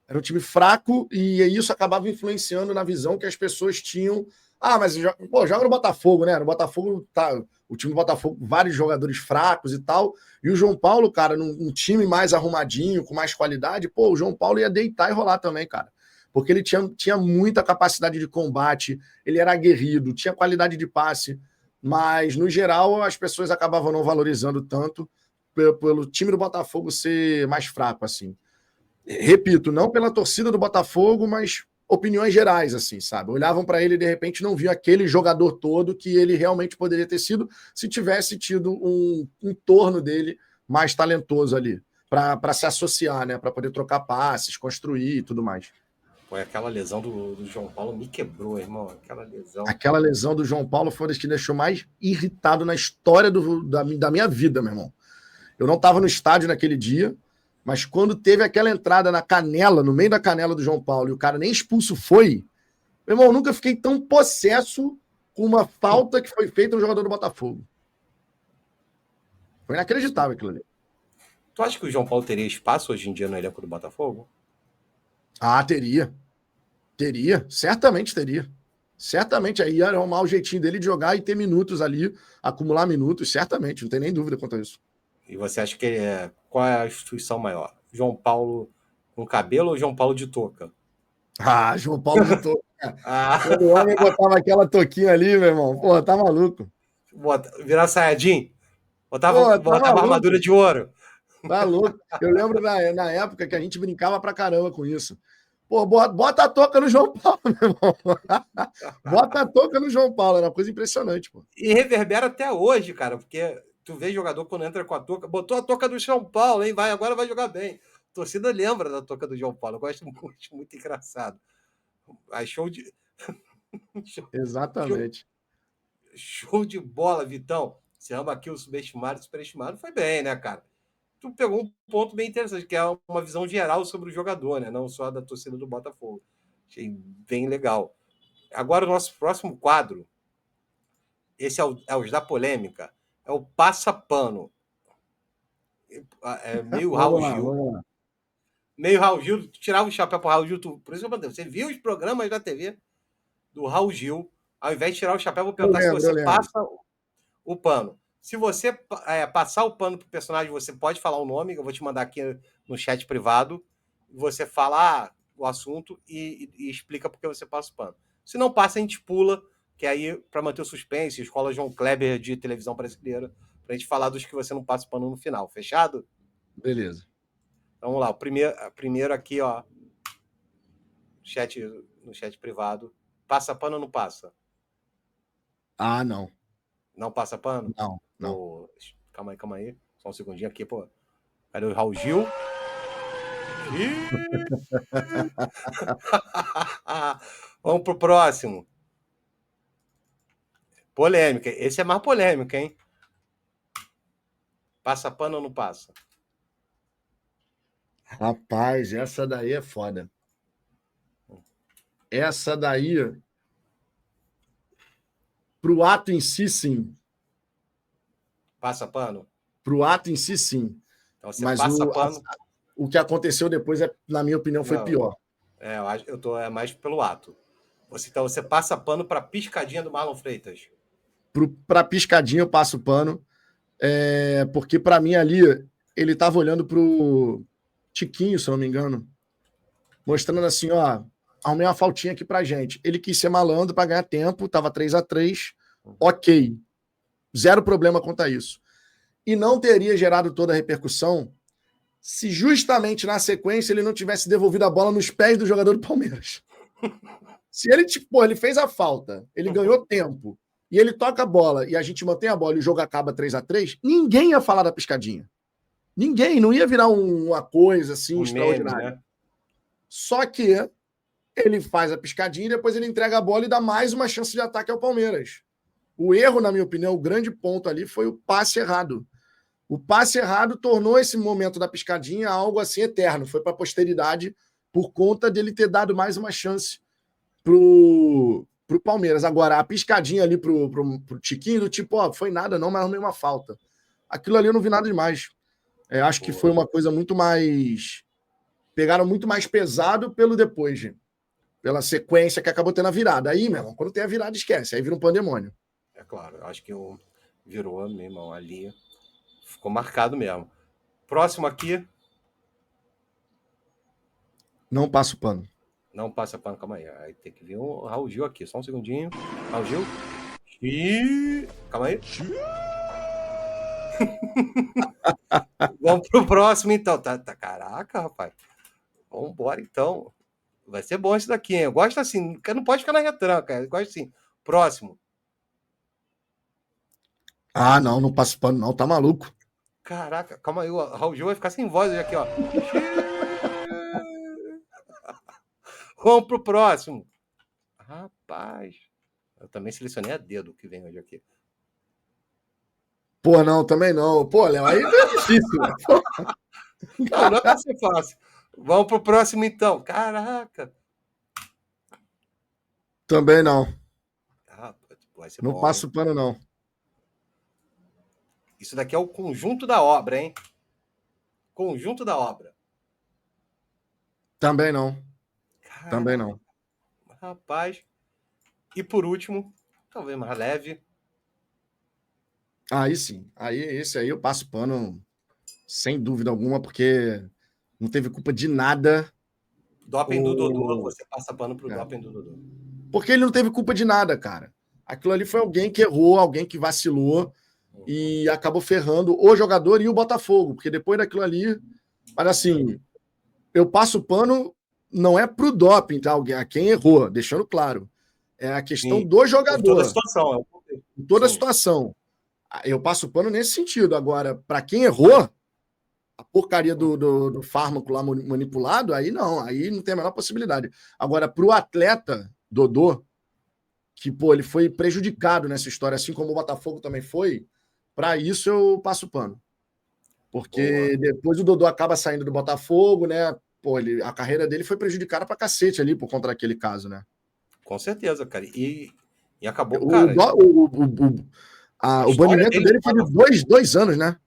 Era um time fraco e isso acabava influenciando na visão que as pessoas tinham. Ah, mas joga no Botafogo, né? No Botafogo, tá, o time do Botafogo, vários jogadores fracos e tal. E o João Paulo, cara, num time mais arrumadinho, com mais qualidade, pô, o João Paulo ia deitar e rolar também, cara. Porque ele tinha muita capacidade de combate, ele era aguerrido, tinha qualidade de passe, mas, no geral, as pessoas acabavam não valorizando tanto pelo time do Botafogo ser mais fraco, assim. Repito, não pela torcida do Botafogo, mas opiniões gerais, assim, sabe? Olhavam para ele e, de repente, não viam aquele jogador todo que ele realmente poderia ter sido se tivesse tido um entorno dele mais talentoso ali, para se associar, né? Para poder trocar passes, construir e tudo mais. Pô, aquela lesão do João Paulo me quebrou, irmão. Aquela lesão do João Paulo foi uma das que me deixou mais irritado na história da minha vida, meu irmão. Eu não estava no estádio naquele dia, mas quando teve aquela entrada na canela, no meio da canela do João Paulo, e o cara nem expulso foi, meu irmão, eu nunca fiquei tão possesso com uma falta que foi feita no jogador do Botafogo. Foi inacreditável aquilo ali. Tu acha que o João Paulo teria espaço hoje em dia no elenco do Botafogo? Ah, teria. Teria, certamente teria. Certamente aí ia arrumar o jeitinho dele de jogar e ter minutos ali, acumular minutos, certamente, não tem nem dúvida quanto a isso. E você acha que qual é a instituição maior? João Paulo com cabelo ou João Paulo de touca? Ah, João Paulo de touca. Quando o homem botava aquela touquinha ali, meu irmão, pô, tá maluco. Virar Sayajin? Botava armadura de ouro. Tá louco. Eu lembro na época que a gente brincava pra caramba com isso. Pô, bota a touca no João Paulo, meu irmão. Bota a touca no João Paulo, era uma coisa impressionante, pô. E reverbera até hoje, cara, porque tu vê jogador quando entra com a touca, botou a touca do João Paulo, hein? Agora vai jogar bem. A torcida lembra da touca do João Paulo, eu gosto muito engraçado. Aí show de. Exatamente. Show de bola, Vitão. Você ama aqui o subestimado, superestimado, foi bem, né, cara? Tu pegou um ponto bem interessante, que é uma visão geral sobre o jogador, né? Não só da torcida do Botafogo. Achei bem legal. Agora o nosso próximo quadro, esse é os da polêmica, é o passa-pano. É meio Raul Gil. Meio Raul Gil, tu tirava o chapéu pro Raul Gil, por isso eu mandei. Você viu os programas da TV do Raul Gil, ao invés de tirar o chapéu, eu vou perguntar se você passa o pano. Se você passar o pano pro personagem, você pode falar o nome, eu vou te mandar aqui no chat privado, você fala o assunto e explica por que você passa o pano. Se não passa, a gente pula, que aí, para manter o suspense, escola João Kleber de televisão brasileira, pra gente falar dos que você não passa o pano no final. Fechado? Beleza. Então, vamos lá. O primeiro aqui, ó, no chat privado. Passa pano ou não passa? Ah, não. Não passa pano? Não. Pô, calma aí. Só um segundinho aqui, pô. Cadê o Raul Gil? Vamos pro próximo. Polêmica. Esse é mais polêmico, hein? Passa pano ou não passa? Rapaz, essa daí é foda. Essa daí, pro ato em si, sim. Passa pano? Pro ato em si, sim. Então você mas passa pano. O que aconteceu depois, na minha opinião, foi pior. Eu tô mais pelo ato. Então você passa pano pra piscadinha do Marlon Freitas? Pra piscadinha eu passo pano. Porque para mim ali, ele tava olhando pro Tiquinho, se eu não me engano, mostrando assim, ó, arrumei uma faltinha aqui pra gente. Ele quis ser malandro para ganhar tempo, tava 3-3, ok. Zero problema quanto a isso. E não teria gerado toda a repercussão se justamente na sequência ele não tivesse devolvido a bola nos pés do jogador do Palmeiras. Se ele, ele fez a falta, ele ganhou tempo, e ele toca a bola, e a gente mantém a bola e o jogo acaba 3-3, ninguém ia falar da piscadinha. Ninguém, não ia virar uma coisa assim extraordinária. Meme, né? Só que ele faz a piscadinha e depois ele entrega a bola e dá mais uma chance de ataque ao Palmeiras. O erro, na minha opinião, o grande ponto ali foi o passe errado. O passe errado tornou esse momento da piscadinha algo assim eterno. Foi para a posteridade por conta dele ter dado mais uma chance pro Palmeiras. Agora, a piscadinha ali pro Tiquinho, do tipo, ó, foi nada não, mas arrumei uma falta. Aquilo ali eu não vi nada demais. Acho que foi uma coisa muito mais... Pegaram muito mais pesado pelo depois, gente. Pela sequência que acabou tendo a virada. Aí, meu irmão, quando tem a virada, esquece. Aí vira um pandemônio. É claro, acho que virou, meu irmão, ali. Ficou marcado mesmo. Próximo aqui. Não passa o pano. Não passa pano, calma aí. Aí tem que vir o Raul Gil aqui, só um segundinho. Raul Gil. E... Calma aí. Vamos pro próximo, então. Caraca, rapaz. Vamos embora, então. Vai ser bom isso daqui, hein? Eu gosto assim. Não pode ficar na retranca. Eu gosto assim. Próximo. Ah, não passa o pano, não. Tá maluco. Caraca, calma aí. O Raul Gil vai ficar sem voz hoje aqui, ó. Vamos pro próximo. Rapaz. Eu também selecionei a dedo o que vem hoje aqui. Pô, não, também não. Pô, Léo, aí é difícil. Não é pra ser fácil. Vamos pro próximo, então. Caraca. Também não. Ah, vai ser Não bom, passa hein? o pano, não. Isso daqui é o conjunto da obra, hein? Conjunto da obra. Também não. Caraca, Também não. rapaz. E por último, talvez mais leve. Aí sim. Aí, esse aí eu passo pano sem dúvida alguma, porque não teve culpa de nada. Doping do Dodô, você passa pano pro doping do Dodô. Porque ele não teve culpa de nada, cara. Aquilo ali foi alguém que errou, alguém que vacilou e acabou ferrando o jogador e o Botafogo, porque depois daquilo ali... Mas assim, eu passo pano não é pro doping, tá? A quem errou, deixando claro. É a questão Sim, do por toda a jogador. situação. Em toda a Sim. situação. Eu passo pano nesse sentido. Agora, para quem errou, a porcaria do fármaco lá manipulado, aí não tem a menor possibilidade. Agora, para o atleta, Dodô, que, pô, ele foi prejudicado nessa história, assim como o Botafogo também foi, para isso eu passo pano. Porque depois o Dodô acaba saindo do Botafogo, né? Pô, a carreira dele foi prejudicada pra cacete ali por conta daquele caso, né? Com certeza, cara. E acabou, O, cara. o banimento dele foi de 2 anos, né?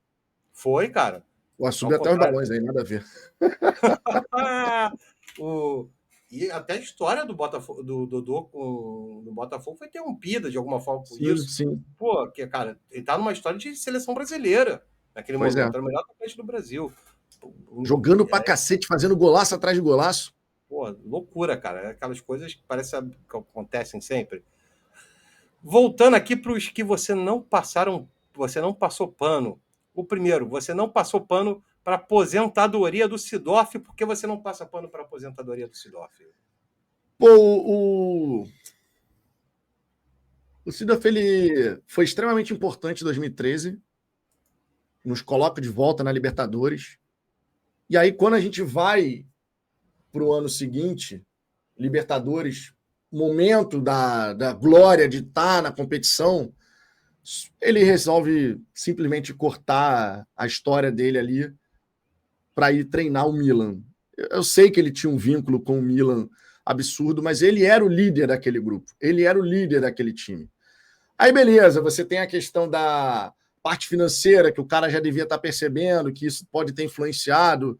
Foi, cara. Subiu até os balões aí, nada a ver. E até a história do Botafogo, do Dodô do Botafogo foi interrompida de alguma forma por Sim, isso. sim. Pô, cara, ele tá numa história de seleção brasileira naquele Pois momento. é. Era o melhor atacante do Brasil. Jogando pra cacete, fazendo golaço atrás de golaço. Pô, loucura, cara. Aquelas coisas que parecem que acontecem sempre. Voltando aqui para os que você não passou pano. O primeiro, você não passou pano para a aposentadoria do Sidorf. Por que você não passa pano para a aposentadoria do Sidorf? Pô, o Sidorf, ele foi extremamente importante em 2013. Nos coloca de volta na Libertadores. E aí, quando a gente vai para o ano seguinte, Libertadores, momento da glória de estar na competição, ele resolve simplesmente cortar a história dele ali para ir treinar o Milan. Eu sei que ele tinha um vínculo com o Milan absurdo, mas ele era o líder daquele grupo, ele era o líder daquele time. Aí, beleza, você tem a questão da parte financeira, que o cara já devia estar percebendo, que isso pode ter influenciado.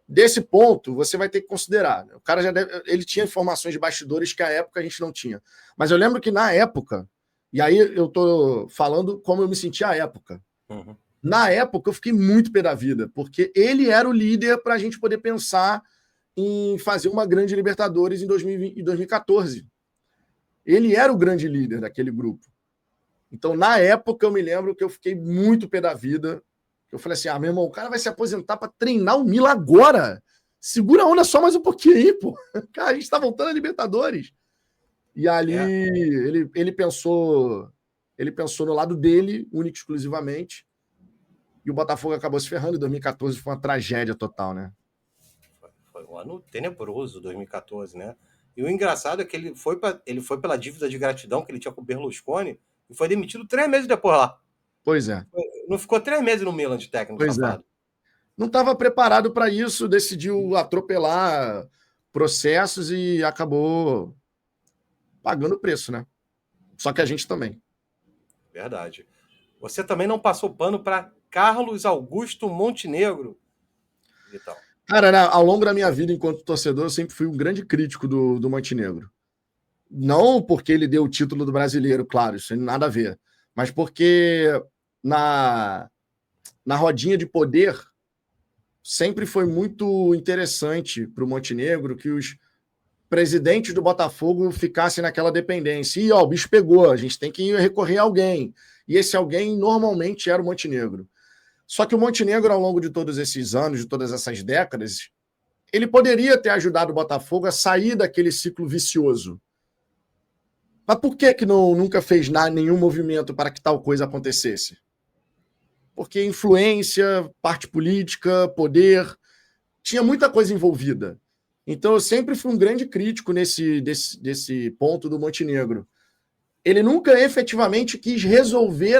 Desse ponto, você vai ter que considerar. O cara ele tinha informações de bastidores que à época a gente não tinha. Mas eu lembro que na época, e aí eu estou falando como eu me senti à época. Uhum. Na época eu fiquei muito pé da vida, porque ele era o líder para a gente poder pensar em fazer uma grande Libertadores em 2014. Ele era o grande líder daquele grupo. Então, na época, eu me lembro que eu fiquei muito pé da vida. Eu falei assim, meu irmão, o cara vai se aposentar para treinar o Milan agora. Segura a onda só mais um pouquinho aí, pô. Cara, a gente tá voltando a Libertadores. E ali ele pensou no lado dele, único e exclusivamente. E o Botafogo acabou se ferrando. Em 2014 foi uma tragédia total, né? Foi um ano tenebroso, 2014, né? E o engraçado é que ele foi pela dívida de gratidão que ele tinha com o Berlusconi e foi demitido 3 meses depois lá. Pois é. Não ficou 3 meses no Milan de técnico, Pois é. safado. Não estava preparado para isso, decidiu atropelar processos e acabou pagando o preço, né? Só que a gente também. Verdade. Você também não passou pano para Carlos Augusto Montenegro, Vitão. Cara, ao longo da minha vida enquanto torcedor, eu sempre fui um grande crítico do Montenegro. Não porque ele deu o título do brasileiro, claro, isso não tem nada a ver. Mas porque na rodinha de poder sempre foi muito interessante para o Montenegro que os presidentes do Botafogo ficassem naquela dependência. E ó, o bicho pegou, a gente tem que recorrer a alguém. E esse alguém normalmente era o Montenegro. Só que o Montenegro, ao longo de todos esses anos, de todas essas décadas, ele poderia ter ajudado o Botafogo a sair daquele ciclo vicioso. Mas por que nunca fez nenhum movimento para que tal coisa acontecesse? Porque influência, parte política, poder, tinha muita coisa envolvida. Então eu sempre fui um grande crítico desse ponto do Montenegro. Ele nunca efetivamente quis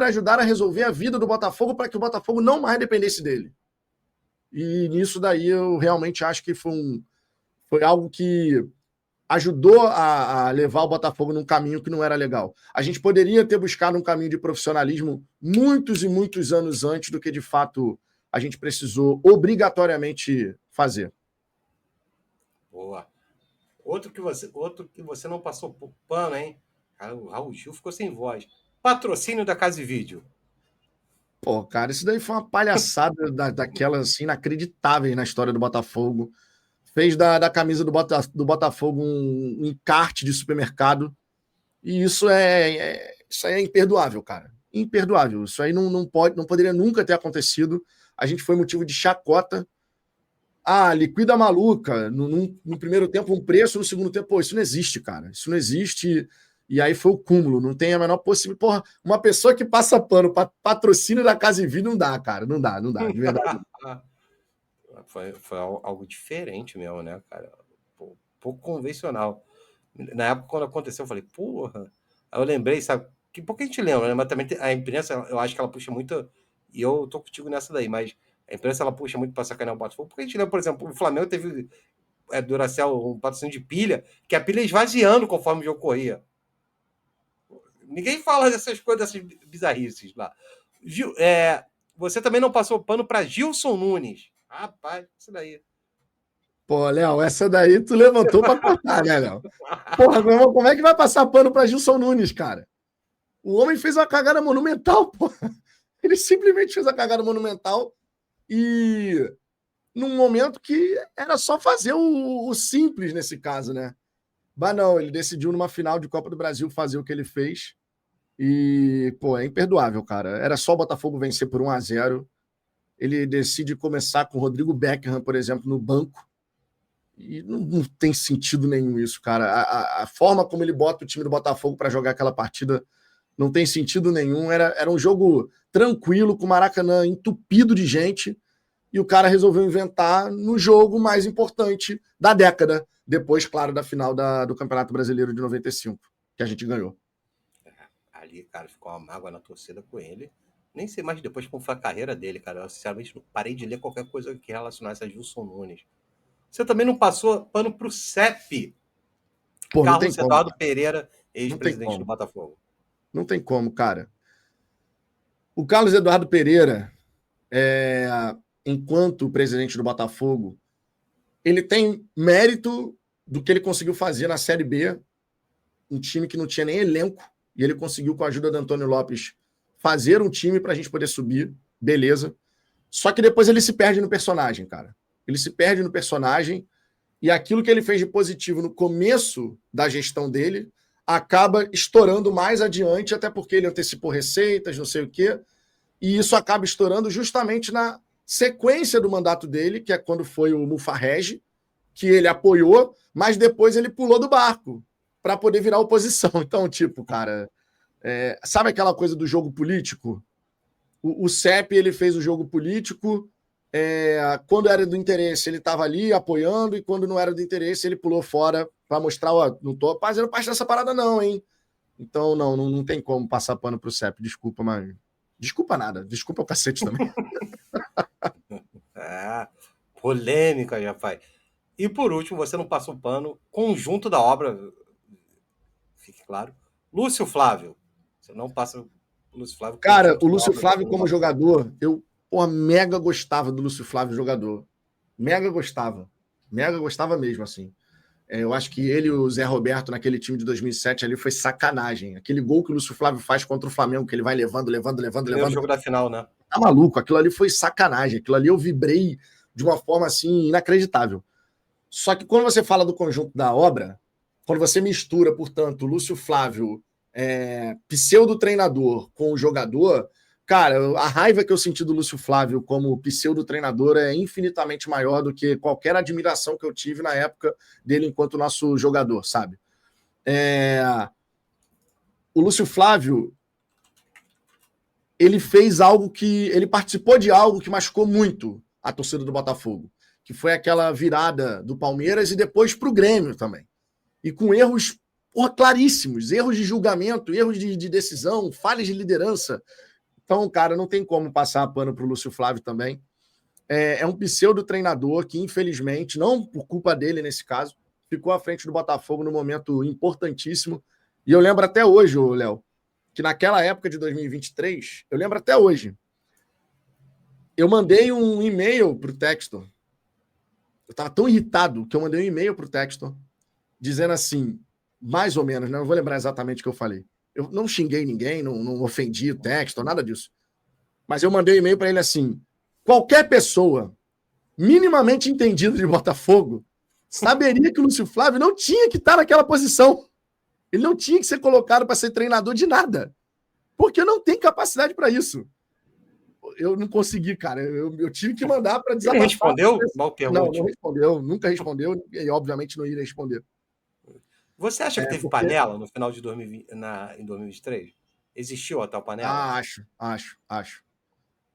ajudar a resolver a vida do Botafogo para que o Botafogo não mais dependesse dele. E nisso daí eu realmente acho que foi algo que ajudou a levar o Botafogo num caminho que não era legal. A gente poderia ter buscado um caminho de profissionalismo muitos e muitos anos antes do que, de fato, a gente precisou obrigatoriamente fazer. Boa. Outro que você não passou pano, hein? Cara, o Raul Gil ficou sem voz. Patrocínio da Casa e Vídeo. Pô, cara, isso daí foi uma palhaçada daquelas assim, inacreditáveis na história do Botafogo. Fez da camisa do Botafogo um encarte de supermercado. E isso é imperdoável, cara. Imperdoável. Isso aí não poderia nunca ter acontecido. A gente foi motivo de chacota. Ah, liquida maluca. No primeiro tempo, um preço, no segundo tempo, pô, isso não existe, cara. Isso não existe. E aí foi o cúmulo. Não tem a menor possibilidade. Porra, uma pessoa que passa pano para patrocínio da Casa e Vida não dá, cara. Não dá, de verdade. Foi algo diferente mesmo, né, cara? Pouco convencional. Na época, quando aconteceu, eu falei, porra. Aí eu lembrei, sabe? Que pouco a gente lembra, né? Mas também a imprensa, eu acho que ela puxa muito. E eu tô contigo nessa daí, mas a imprensa ela puxa muito pra sacanear o Botafogo. Porque a gente lembra, por exemplo, o Flamengo teve Duracell, um patrocínio de pilha, que a pilha ia esvaziando conforme o jogo corria. Ninguém fala dessas coisas, dessas bizarrices lá. Você também não passou pano para Gilson Nunes. Rapaz, isso daí. Pô, Léo, essa daí tu levantou pra cortar, né, Léo? Porra, como é que vai passar pano pra Gilson Nunes, cara? O homem fez uma cagada monumental, porra. Ele simplesmente fez a cagada monumental e num momento que era só fazer o simples nesse caso, né? Mas não, ele decidiu numa final de Copa do Brasil fazer o que ele fez e, pô, é imperdoável, cara. Era só o Botafogo vencer por 1-0. Ele decide começar com o Rodrigo Beckham, por exemplo, no banco. E não tem sentido nenhum isso, cara. A forma como ele bota o time do Botafogo para jogar aquela partida não tem sentido nenhum. Era um jogo tranquilo, com o Maracanã entupido de gente, e o cara resolveu inventar no jogo mais importante da década, depois, claro, da final do Campeonato Brasileiro de 95, que a gente ganhou. Ali, cara, ficou uma mágoa na torcida com ele. Nem sei mais depois como foi a carreira dele, cara. Eu, sinceramente, não parei de ler qualquer coisa que relacionasse a Gilson Nunes. Você também não passou pano pro CEP. Pô, não tem Carlos como, Eduardo cara. Pereira, Não tem ex-presidente do como. Botafogo. Não tem como, cara. O Carlos Eduardo Pereira, enquanto presidente do Botafogo, ele tem mérito do que ele conseguiu fazer na Série B, um time que não tinha nem elenco, e ele conseguiu, com a ajuda do Antônio Lopes, fazer um time para a gente poder subir, beleza. Só que depois ele se perde no personagem, cara. Ele se perde no personagem, e aquilo que ele fez de positivo no começo da gestão dele acaba estourando mais adiante, até porque ele antecipou receitas, não sei o quê, e isso acaba estourando justamente na sequência do mandato dele, que é quando foi o Mufarrege, que ele apoiou, mas depois ele pulou do barco para poder virar oposição. Então, tipo, cara, sabe aquela coisa do jogo político? O CEP, ele fez o jogo político, quando era do interesse, ele estava ali apoiando, e quando não era do interesse, ele pulou fora para mostrar, ó, não tô fazendo parte dessa parada não, hein? Então, não tem como passar pano pro CEP, desculpa, mas... Desculpa nada, desculpa o cacete também. Polêmica, já faz. E por último, você não passou pano, conjunto da obra, fique claro, Lúcio Flávio. Você não passa Lúcio Flávio, Cara, conjunto o da Lúcio obra Flávio do como Botafogo. jogador, eu mega gostava do Lúcio Flávio jogador. Mega gostava. Mega gostava mesmo, assim. Eu acho que ele e o Zé Roberto naquele time de 2007 ali foi sacanagem. Aquele gol que o Lúcio Flávio faz contra o Flamengo, que ele vai levando. Primeiro jogo da final, né? Tá maluco, aquilo ali foi sacanagem. Aquilo ali eu vibrei de uma forma assim inacreditável. Só que quando você fala do conjunto da obra, quando você mistura, portanto, o Lúcio Flávio, pseudo-treinador com o jogador, cara, a raiva que eu senti do Lúcio Flávio como pseudo-treinador é infinitamente maior do que qualquer admiração que eu tive na época dele enquanto nosso jogador, sabe? O Lúcio Flávio, ele fez algo que. Ele participou de algo que machucou muito a torcida do Botafogo, que foi aquela virada do Palmeiras e depois para o Grêmio também. E com erros claríssimos, erros de julgamento, erros de decisão, falhas de liderança. Então, cara, não tem como passar pano para o Lúcio Flávio também. É um pseudo-treinador que, infelizmente, não por culpa dele nesse caso, ficou à frente do Botafogo num momento importantíssimo. E eu lembro até hoje, Léo, que naquela época de 2023, eu lembro até hoje, eu mandei um e-mail para o Textor. Eu estava tão irritado que eu mandei um e-mail para o Textor dizendo assim, mais ou menos, né? Não vou lembrar exatamente o que eu falei. Eu não xinguei ninguém, não ofendi o Textor, nada disso. Mas eu mandei um e-mail para ele assim, qualquer pessoa minimamente entendida de Botafogo saberia que o Lúcio Flávio não tinha que estar naquela posição. Ele não tinha que ser colocado para ser treinador de nada. Porque não tem capacidade para isso. Eu não consegui, cara. Eu tive que mandar para Ele desabafar. respondeu? Mal Não pergunte. respondeu, nunca respondeu e obviamente não iria responder. Você acha que teve Porque panela no final de 2020, em 2023? Existiu a tal panela? acho.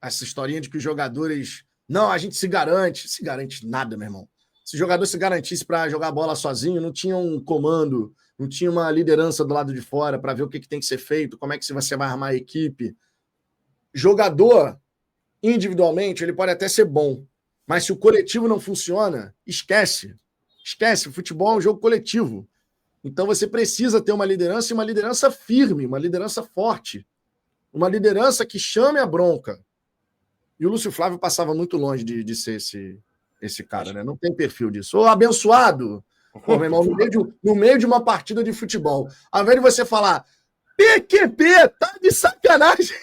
Essa historinha de que os jogadores. Não, a gente se garante. Se garante nada, meu irmão. Se o jogador se garantisse para jogar bola sozinho, não tinha um comando, não tinha uma liderança do lado de fora para ver o que tem que ser feito, como é que você vai armar a equipe. Jogador, individualmente, ele pode até ser bom, mas se o coletivo não funciona, esquece. Esquece. O futebol é um jogo coletivo. Então você precisa ter uma liderança e uma liderança firme, uma liderança forte, uma liderança que chame a bronca. E o Lúcio Flávio passava muito longe de ser esse cara, né? Não tem perfil disso. Ô, abençoado! Pô, meu irmão, no meio de uma partida de futebol, ao invés de você falar PQP, tá de sacanagem!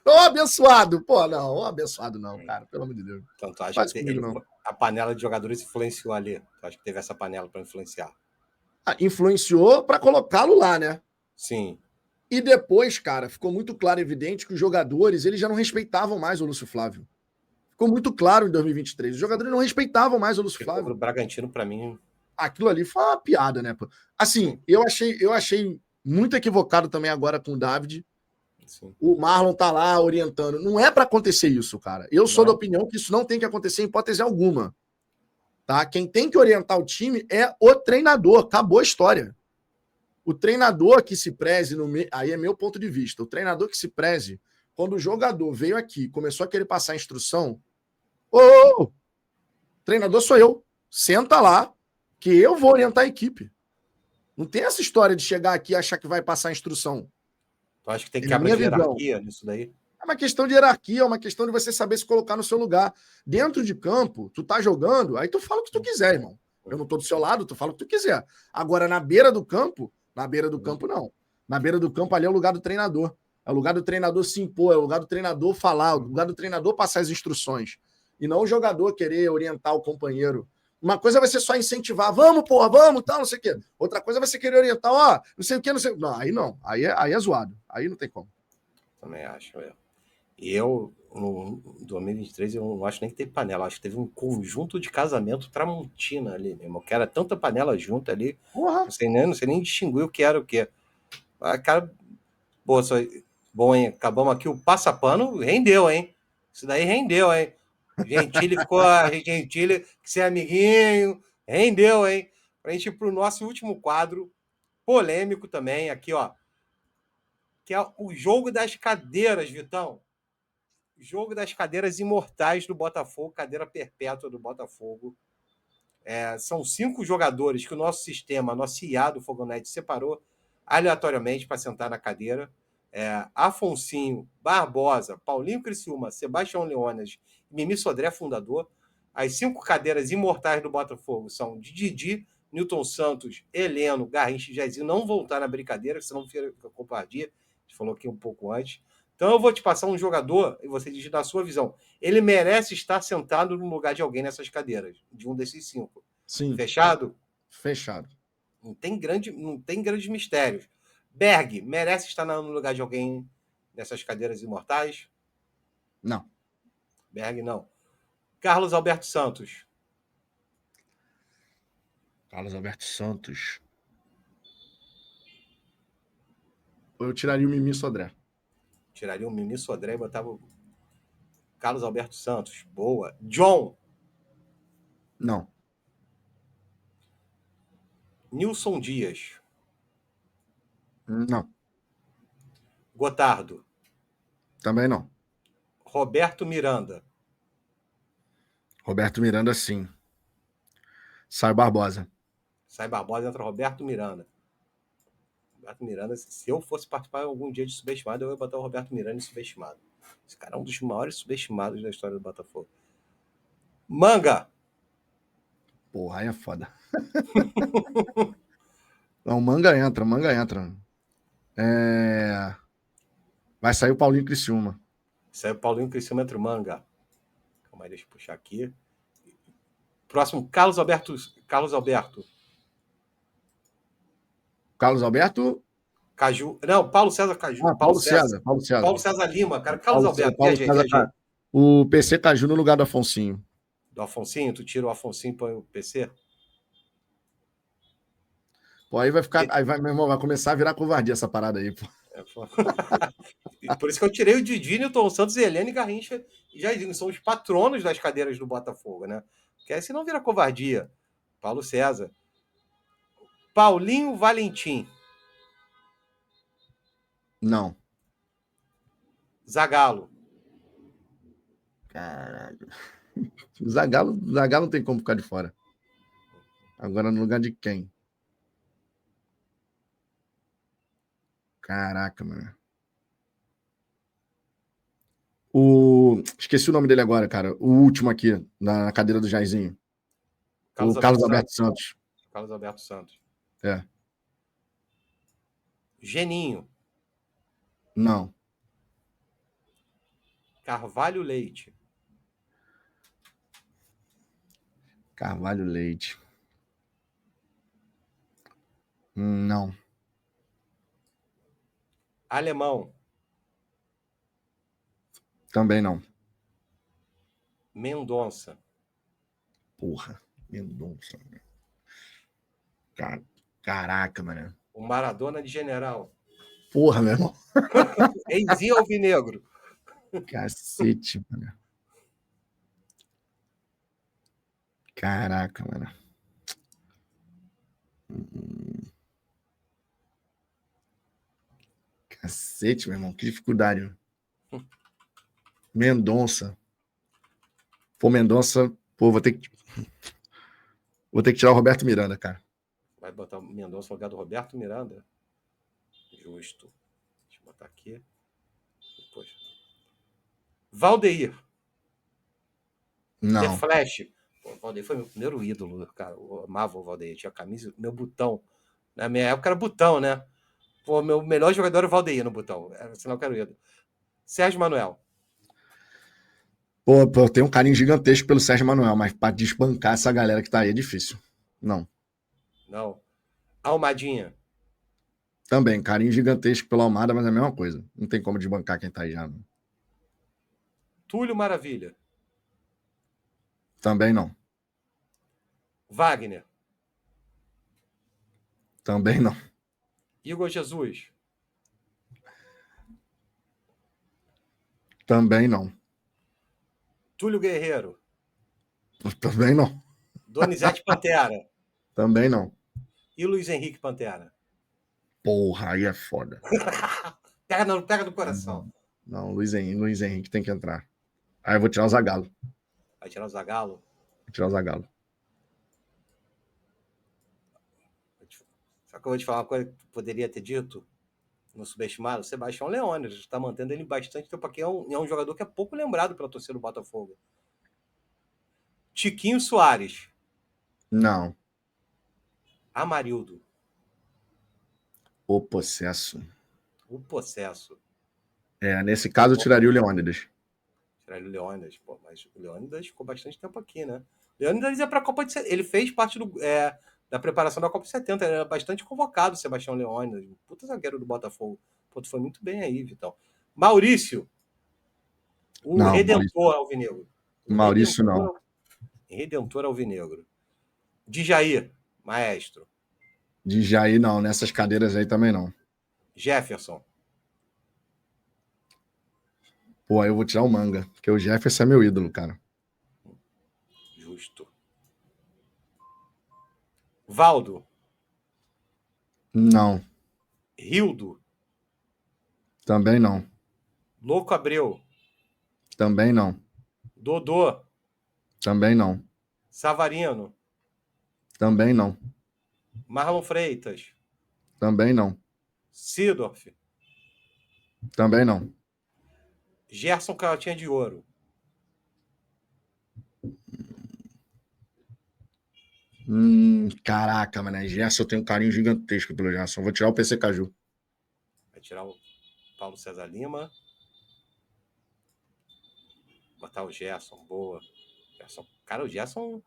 Ô, abençoado! Pô, não, ô, abençoado não, cara, pelo amor de Deus. Então, tu acha Faz que comigo, não. a panela de jogadores influenciou ali? Tu acha que teve essa panela para influenciar? Influenciou para colocá-lo lá, né? Sim. E depois, cara, ficou muito claro e evidente que os jogadores eles já não respeitavam mais o Lúcio Flávio. Ficou muito claro em 2023. Os jogadores não respeitavam mais o Lúcio Flávio. O Bragantino, para mim. Aquilo ali foi uma piada, né? Assim, eu achei muito equivocado também agora com o David. Sim. O Marlon tá lá orientando. Não é para acontecer isso, cara. Eu sou da opinião que isso não tem que acontecer em hipótese alguma. Tá? Quem tem que orientar o time é o treinador. Acabou a história. O treinador que se preze, aí é meu ponto de vista, o treinador que se preze, quando o jogador veio aqui começou a querer passar a instrução, treinador sou eu, senta lá, que eu vou orientar a equipe. Não tem essa história de chegar aqui e achar que vai passar a instrução. Tu acha que tem quebra de hierarquia nisso daí? É uma questão de hierarquia, é uma questão de você saber se colocar no seu lugar. Dentro de campo, tu tá jogando, aí tu fala o que tu quiser, irmão. Eu não tô do seu lado, tu fala o que tu quiser. Agora, na beira do campo, não. Na beira do campo, ali é o lugar do treinador. É o lugar do treinador se impor, é o lugar do treinador falar, é o lugar do treinador passar as instruções. E não o jogador querer orientar o companheiro. Uma coisa vai ser só incentivar, vamos, porra, vamos, tal, não sei o quê. Outra coisa vai ser querer orientar, ó, não sei o quê, não sei. Não, aí não. Aí é zoado. Aí não tem como. Também acho, E eu, no 2023, eu não acho nem que teve panela. Acho que teve um conjunto de casamento tramontina ali, meu irmão. Que era tanta panela junto ali. Não sei nem distinguir o que era o que. Cara, pô, bom, hein? Acabamos aqui o passapano, rendeu, hein? Isso daí rendeu, hein? Gentili ficou, Gentili, ser amiguinho, rendeu, hein? Pra gente ir pro nosso último quadro, polêmico também, aqui, ó. Que é o jogo das cadeiras, Vitão. Jogo das cadeiras imortais do Botafogo, cadeira perpétua do Botafogo. São 5 jogadores que o nosso sistema, nosso IA do Fogonete separou aleatoriamente para sentar na cadeira. Afonsinho, Barbosa, Paulinho Criciúma, Sebastião Leonas e Mimi Sodré, fundador. As 5 cadeiras imortais do Botafogo são de Didi, Newton Santos, Heleno, Garrincha e Jairzinho. Não vão estar na brincadeira, senão fica covardia. A gente falou aqui um pouco antes. Então eu vou te passar um jogador e você diz na sua visão. Ele merece estar sentado no lugar de alguém nessas cadeiras, de um desses 5. Sim. Fechado? Fechado. Não tem grandes mistérios. Berg merece estar no lugar de alguém nessas cadeiras imortais? Não. Berg não. Carlos Alberto Santos. Carlos Alberto Santos. Eu tiraria o Mimi Sodré. Tiraria o Mimi Sodré e botava o Carlos Alberto Santos. Boa. John. Não. Nilson Dias. Não. Gotardo. Também não. Roberto Miranda. Roberto Miranda, sim. Sai Barbosa. Sai Barbosa, entra Roberto Miranda. Roberto Miranda, se eu fosse participar algum dia de subestimado, eu ia botar o Roberto Miranda em subestimado. Esse cara é um dos maiores subestimados da história do Botafogo. Manga. Porra, aí é foda. Não, Manga entra. Vai sair o Paulinho Criciúma. Saiu o Paulinho Criciúma, entra o Manga. Calma aí, deixa eu puxar aqui. Próximo, Carlos Alberto. Carlos Alberto? Caju. Não, Paulo César Caju. Paulo César. Paulo César Lima, cara. Carlos Alberto. César. O PC Caju no lugar do Afonsinho. Do Afonsinho? Tu tira o Afonsinho e põe o PC? Pô, aí vai ficar. Aí vai, meu irmão, vai começar a virar covardia essa parada aí, pô. Por isso que eu tirei o Didi, Newton Santos, Helene, Garrincha e Jairzinho. São os patronos das cadeiras do Botafogo, né? Porque aí senão vira covardia. Paulo César. Paulinho Valentim. Não. Zagallo. Caralho. Zagallo não tem como ficar de fora. Agora no lugar de quem? Caraca, mano. Esqueci o nome dele agora, cara. O último aqui, na cadeira do Jairzinho. O Carlos Alberto Santos. Carlos Alberto Santos. É. Geninho. Não. Carvalho Leite. Carvalho Leite. Não. Alemão. Também não. Mendonça. Porra, Mendonça. Caraca, mano. O Maradona de General. Porra, meu irmão. Reizinho Alvinegro. Cacete, mano. Caraca, mano. Cacete, meu irmão. Que dificuldade. Mendonça. Pô, Mendonça. Pô, vou ter que tirar o Roberto Miranda, cara. Vai botar o Mendonça no lugar do Roberto Miranda? Justo. Deixa eu botar aqui. Depois. Valdeir. Não. The Flash. Pô, o Valdeir foi meu primeiro ídolo, cara. Eu amava o Valdeir. Tinha camisa, meu botão. Na minha época era botão, né? Pô, meu melhor jogador era o Valdeir no botão. Senão eu quero ídolo. Sérgio Manuel. Pô, eu tenho um carinho gigantesco pelo Sérgio Manuel, mas pra desbancar essa galera que tá aí é difícil. Não. Não. Almadinha. Também, carinho gigantesco pelo Almada, mas é a mesma coisa. Não tem como desbancar quem tá aí já. Não. Túlio Maravilha. Também não. Wagner. Também não. Igor Jesus. Também não. Túlio Guerreiro. Também não. Donizete Pantera. Também não. E Luiz Henrique Pantera. Porra, aí é foda. Pega no coração. Não, Luiz Henrique tem que entrar. Aí eu vou tirar o Zagallo. Vai tirar o Zagallo? Vou tirar o Zagallo. Só que eu vou te falar uma coisa que tu poderia ter dito no subestimado. O Sebastião Leônidas está mantendo ele bastante tempo aqui. É um jogador que é pouco lembrado pela torcida do Botafogo. Tiquinho Soares. Não. Amarildo. O Possesso. O Possesso. Nesse caso eu tiraria o Leônidas. Tiraria o Leônidas. Pô, mas o Leônidas ficou bastante tempo aqui, né? O Leônidas ia para a Copa de... Ele fez parte da preparação da Copa de 70. Ele era bastante convocado, o Sebastião Leônidas. Puta zagueiro do Botafogo. Pô, tu foi muito bem aí, Vitão. Maurício. O Não, Redentor Alvinegro. Maurício não. Redentor Alvinegro. Djair, maestro. Djair não, nessas cadeiras aí também não. Jefferson. Pô, aí eu vou tirar o Manga, porque o Jefferson é meu ídolo, cara. Justo. Valdo. Não. Rildo. Também não. Louco Abreu. Também não. Dodô. Também não. Savarino. Também não. Marlon Freitas. Também não. Sidorf. Também não. Gerson Carotinha de Ouro. Caraca, mano. Gerson, eu tenho um carinho gigantesco pelo Gerson. Vou tirar o PC Caju. Vai tirar o Paulo César Lima. Botar o Gerson. Boa. Gerson. Cara, o Gerson...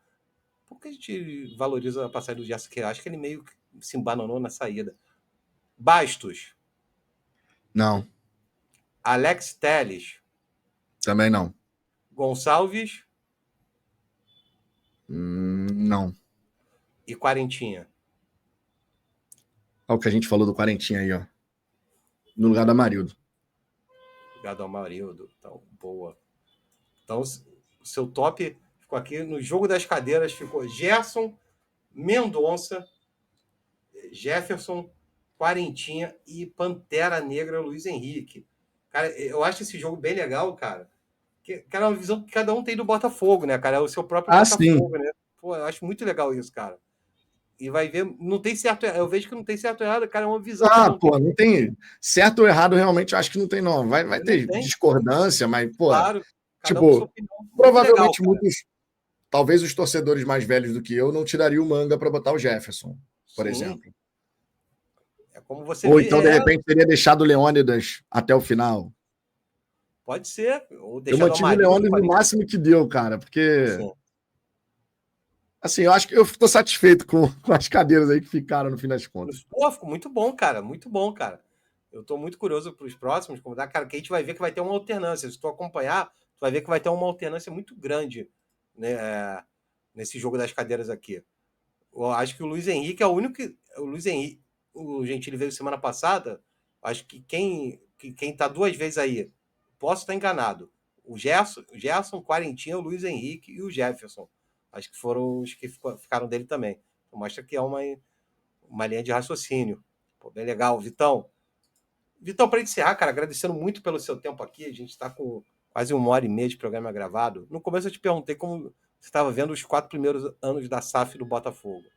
Por que a gente valoriza a passagem do Gerson? Que eu acho que ele meio que se embananou na saída. Bastos. Não. Alex Telles. Também não. Gonçalves. Não. E Quarentinha. Olha o que a gente falou do Quarentinha aí, ó. No lugar do Amarildo. Obrigado, Amarildo. Então, boa. Então, o seu top ficou aqui no jogo das cadeiras. Ficou Gerson, Mendonça, Jefferson, Quarentinha e Pantera Negra Luiz Henrique. Cara, eu acho esse jogo bem legal, cara. Cara, é uma visão que cada um tem do Botafogo, né, cara? É o seu próprio Botafogo, Sim. né? Pô, eu acho muito legal isso, cara. E vai ver, não tem certo, eu vejo que não tem certo ou errado, cara, é uma visão que cada um tem. Pô, não tem certo ou errado, realmente, eu acho que não tem, não. Vai ter discordância, mas, pô, claro, cada um com sua tipo, opinião. Muito provavelmente legal, talvez os torcedores mais velhos do que eu não tirariam o Manga para botar o Jefferson, por Sim. exemplo. É como você Ou então, de repente, teria deixado o Leônidas até o final. Pode ser. Ou Eu mantive o Leônidas no máximo que deu, cara, porque... Sim. Assim, eu acho que eu estou satisfeito com as cadeiras aí que ficaram no fim das contas. Pô, ficou muito bom, cara. Muito bom, cara. Eu estou muito curioso para os próximos, como dá, cara, que a gente vai ver que vai ter uma alternância. Se tu acompanhar, tu vai ver que vai ter uma alternância muito grande, né, nesse jogo das cadeiras aqui. Eu acho que o Luiz Henrique é o único que. O Luiz Henrique, o Gentili veio semana passada. Acho que quem tá duas vezes aí, posso estar enganado. O Gerson, Quarentinha, o Luiz Henrique e o Jefferson. Acho que foram os que ficaram dele também. Então, mostra que é uma linha de raciocínio. Pô, bem legal, Vitão. Vitão, para encerrar, cara, agradecendo muito pelo seu tempo aqui. A gente está com quase 1h30 de programa gravado. No começo eu te perguntei como você estava vendo os 4 primeiros anos da SAF do Botafogo.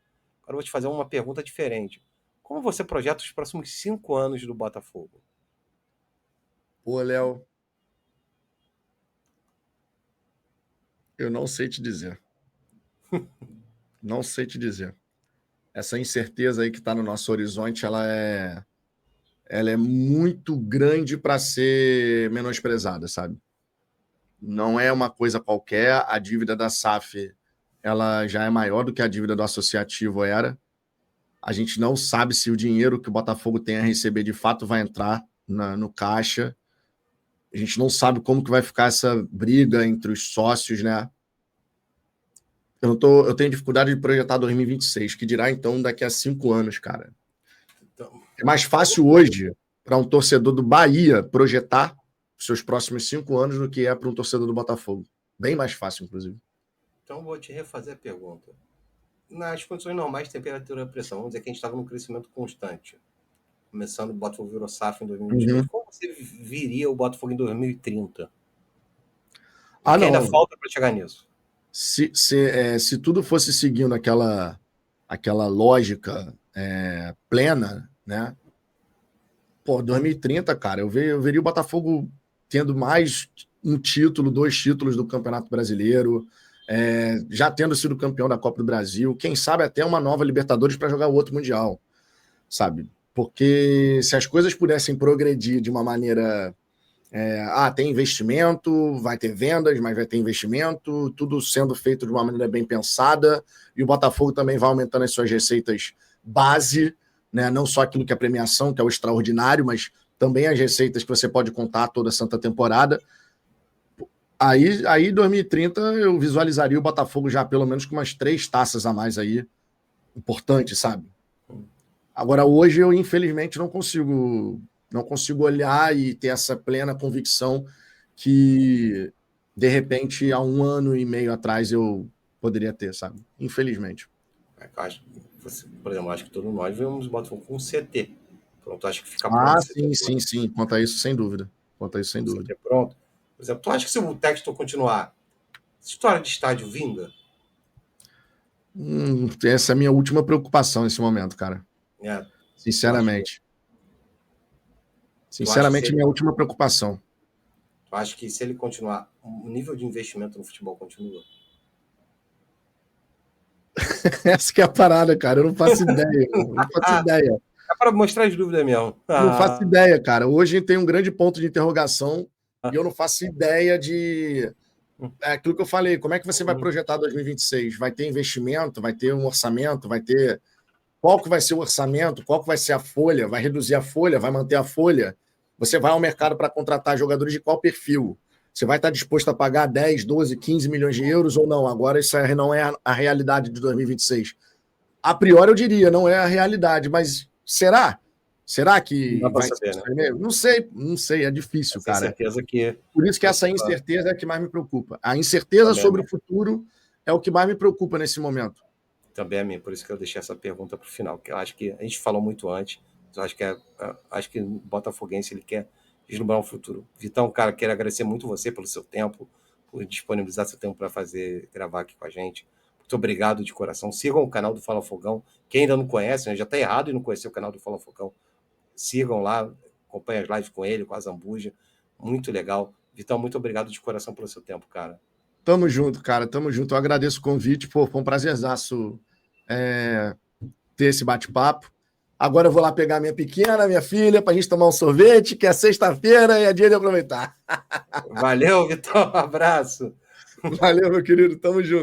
Agora eu vou te fazer uma pergunta diferente. Como você projeta os próximos 5 anos do Botafogo? Pô, Léo, eu não sei te dizer. Não sei te dizer. Essa incerteza aí que está no nosso horizonte, ela é muito grande para ser menosprezada, sabe? Não é uma coisa qualquer. A dívida da SAF, ela já é maior do que a dívida do associativo era. A gente não sabe se o dinheiro que o Botafogo tem a receber de fato vai entrar no caixa. A gente não sabe como que vai ficar essa briga entre os sócios, né? Eu tenho dificuldade de projetar 2026, que dirá então daqui a 5 anos, cara. É mais fácil hoje para um torcedor do Bahia projetar seus próximos 5 anos do que é para um torcedor do Botafogo. Bem mais fácil, inclusive. Então vou te refazer a pergunta. Nas condições normais de temperatura e pressão, vamos dizer que a gente estava num crescimento constante. Começando o Botafogo virou SAF em 2022. Como você viria o Botafogo em 2030? Ah, Porque ainda não. falta para chegar nisso. Se tudo fosse seguindo aquela lógica plena, né? Pô, 2030, cara, eu veria o Botafogo tendo mais um título, 2 títulos do Campeonato Brasileiro, já tendo sido campeão da Copa do Brasil, quem sabe até uma nova Libertadores para jogar o outro Mundial, sabe? Porque se as coisas pudessem progredir de uma maneira tem investimento, vai ter vendas, mas vai ter investimento, tudo sendo feito de uma maneira bem pensada, e o Botafogo também vai aumentando as suas receitas base, né? Não só aquilo que é premiação, que é o extraordinário, mas também as receitas que você pode contar toda a santa temporada. Aí 2030 eu visualizaria o Botafogo já pelo menos com umas 3 taças a mais aí, importante, sabe? Agora, hoje eu infelizmente não consigo olhar e ter essa plena convicção que, de repente, há 1 ano e meio atrás eu poderia ter, sabe? Infelizmente. Por exemplo, acho que todos nós vemos o Botafogo com CT. Pronto, acho que fica Ah, pronto. sim. Quanto a isso, sem dúvida. CT pronto. Por exemplo, tu acha que se o Textor continuar, história de estádio vinga? Essa é a minha última preocupação nesse momento, cara. Sinceramente. Sinceramente, minha última preocupação. Tu acha que se ele continuar, o nível de investimento no futebol continua? Essa que é a parada, cara. Eu não faço ideia. Não faço ideia. É para mostrar as dúvidas mesmo. Não faço ideia, cara. Hoje tem um grande ponto de interrogação e eu não faço ideia de... É aquilo que eu falei, como é que você vai projetar 2026? Vai ter investimento? Vai ter um orçamento? Vai ter... Qual que vai ser o orçamento? Qual que vai ser a folha? Vai reduzir a folha? Vai manter a folha? Você vai ao mercado para contratar jogadores de qual perfil? Você vai estar disposto a pagar 10, 12, 15 milhões de euros ou não? Agora isso não é a realidade de 2026. A priori eu diria, não é a realidade, mas será? Será que não vai saber, ser né? Não sei, é difícil, cara. Certeza que... Por isso que essa incerteza é a que mais me preocupa. A incerteza também sobre o futuro é o que mais me preocupa nesse momento. Também a mim, por isso que eu deixei essa pergunta para o final, que eu acho que a gente falou muito antes, eu acho que o botafoguense ele quer vislumbrar um futuro. Vitão, cara, quero agradecer muito você pelo seu tempo, por disponibilizar seu tempo para gravar aqui com a gente. Muito obrigado de coração. Sigam o canal do Fala Fogão. Quem ainda não conhece, né, já está errado e não conheceu o canal do Fala Fogão. Sigam lá, acompanhem as lives com ele, com a Zambuja. Muito legal. Vitão, muito obrigado de coração pelo seu tempo, cara. Tamo junto, cara. Tamo junto. Eu agradeço o convite. Pô, foi um prazerzaço ter esse bate-papo. Agora eu vou lá pegar minha pequena, minha filha, pra gente tomar um sorvete, que é sexta-feira e é dia de aproveitar. Valeu, Vitão. Um abraço. Valeu, meu querido. Tamo junto.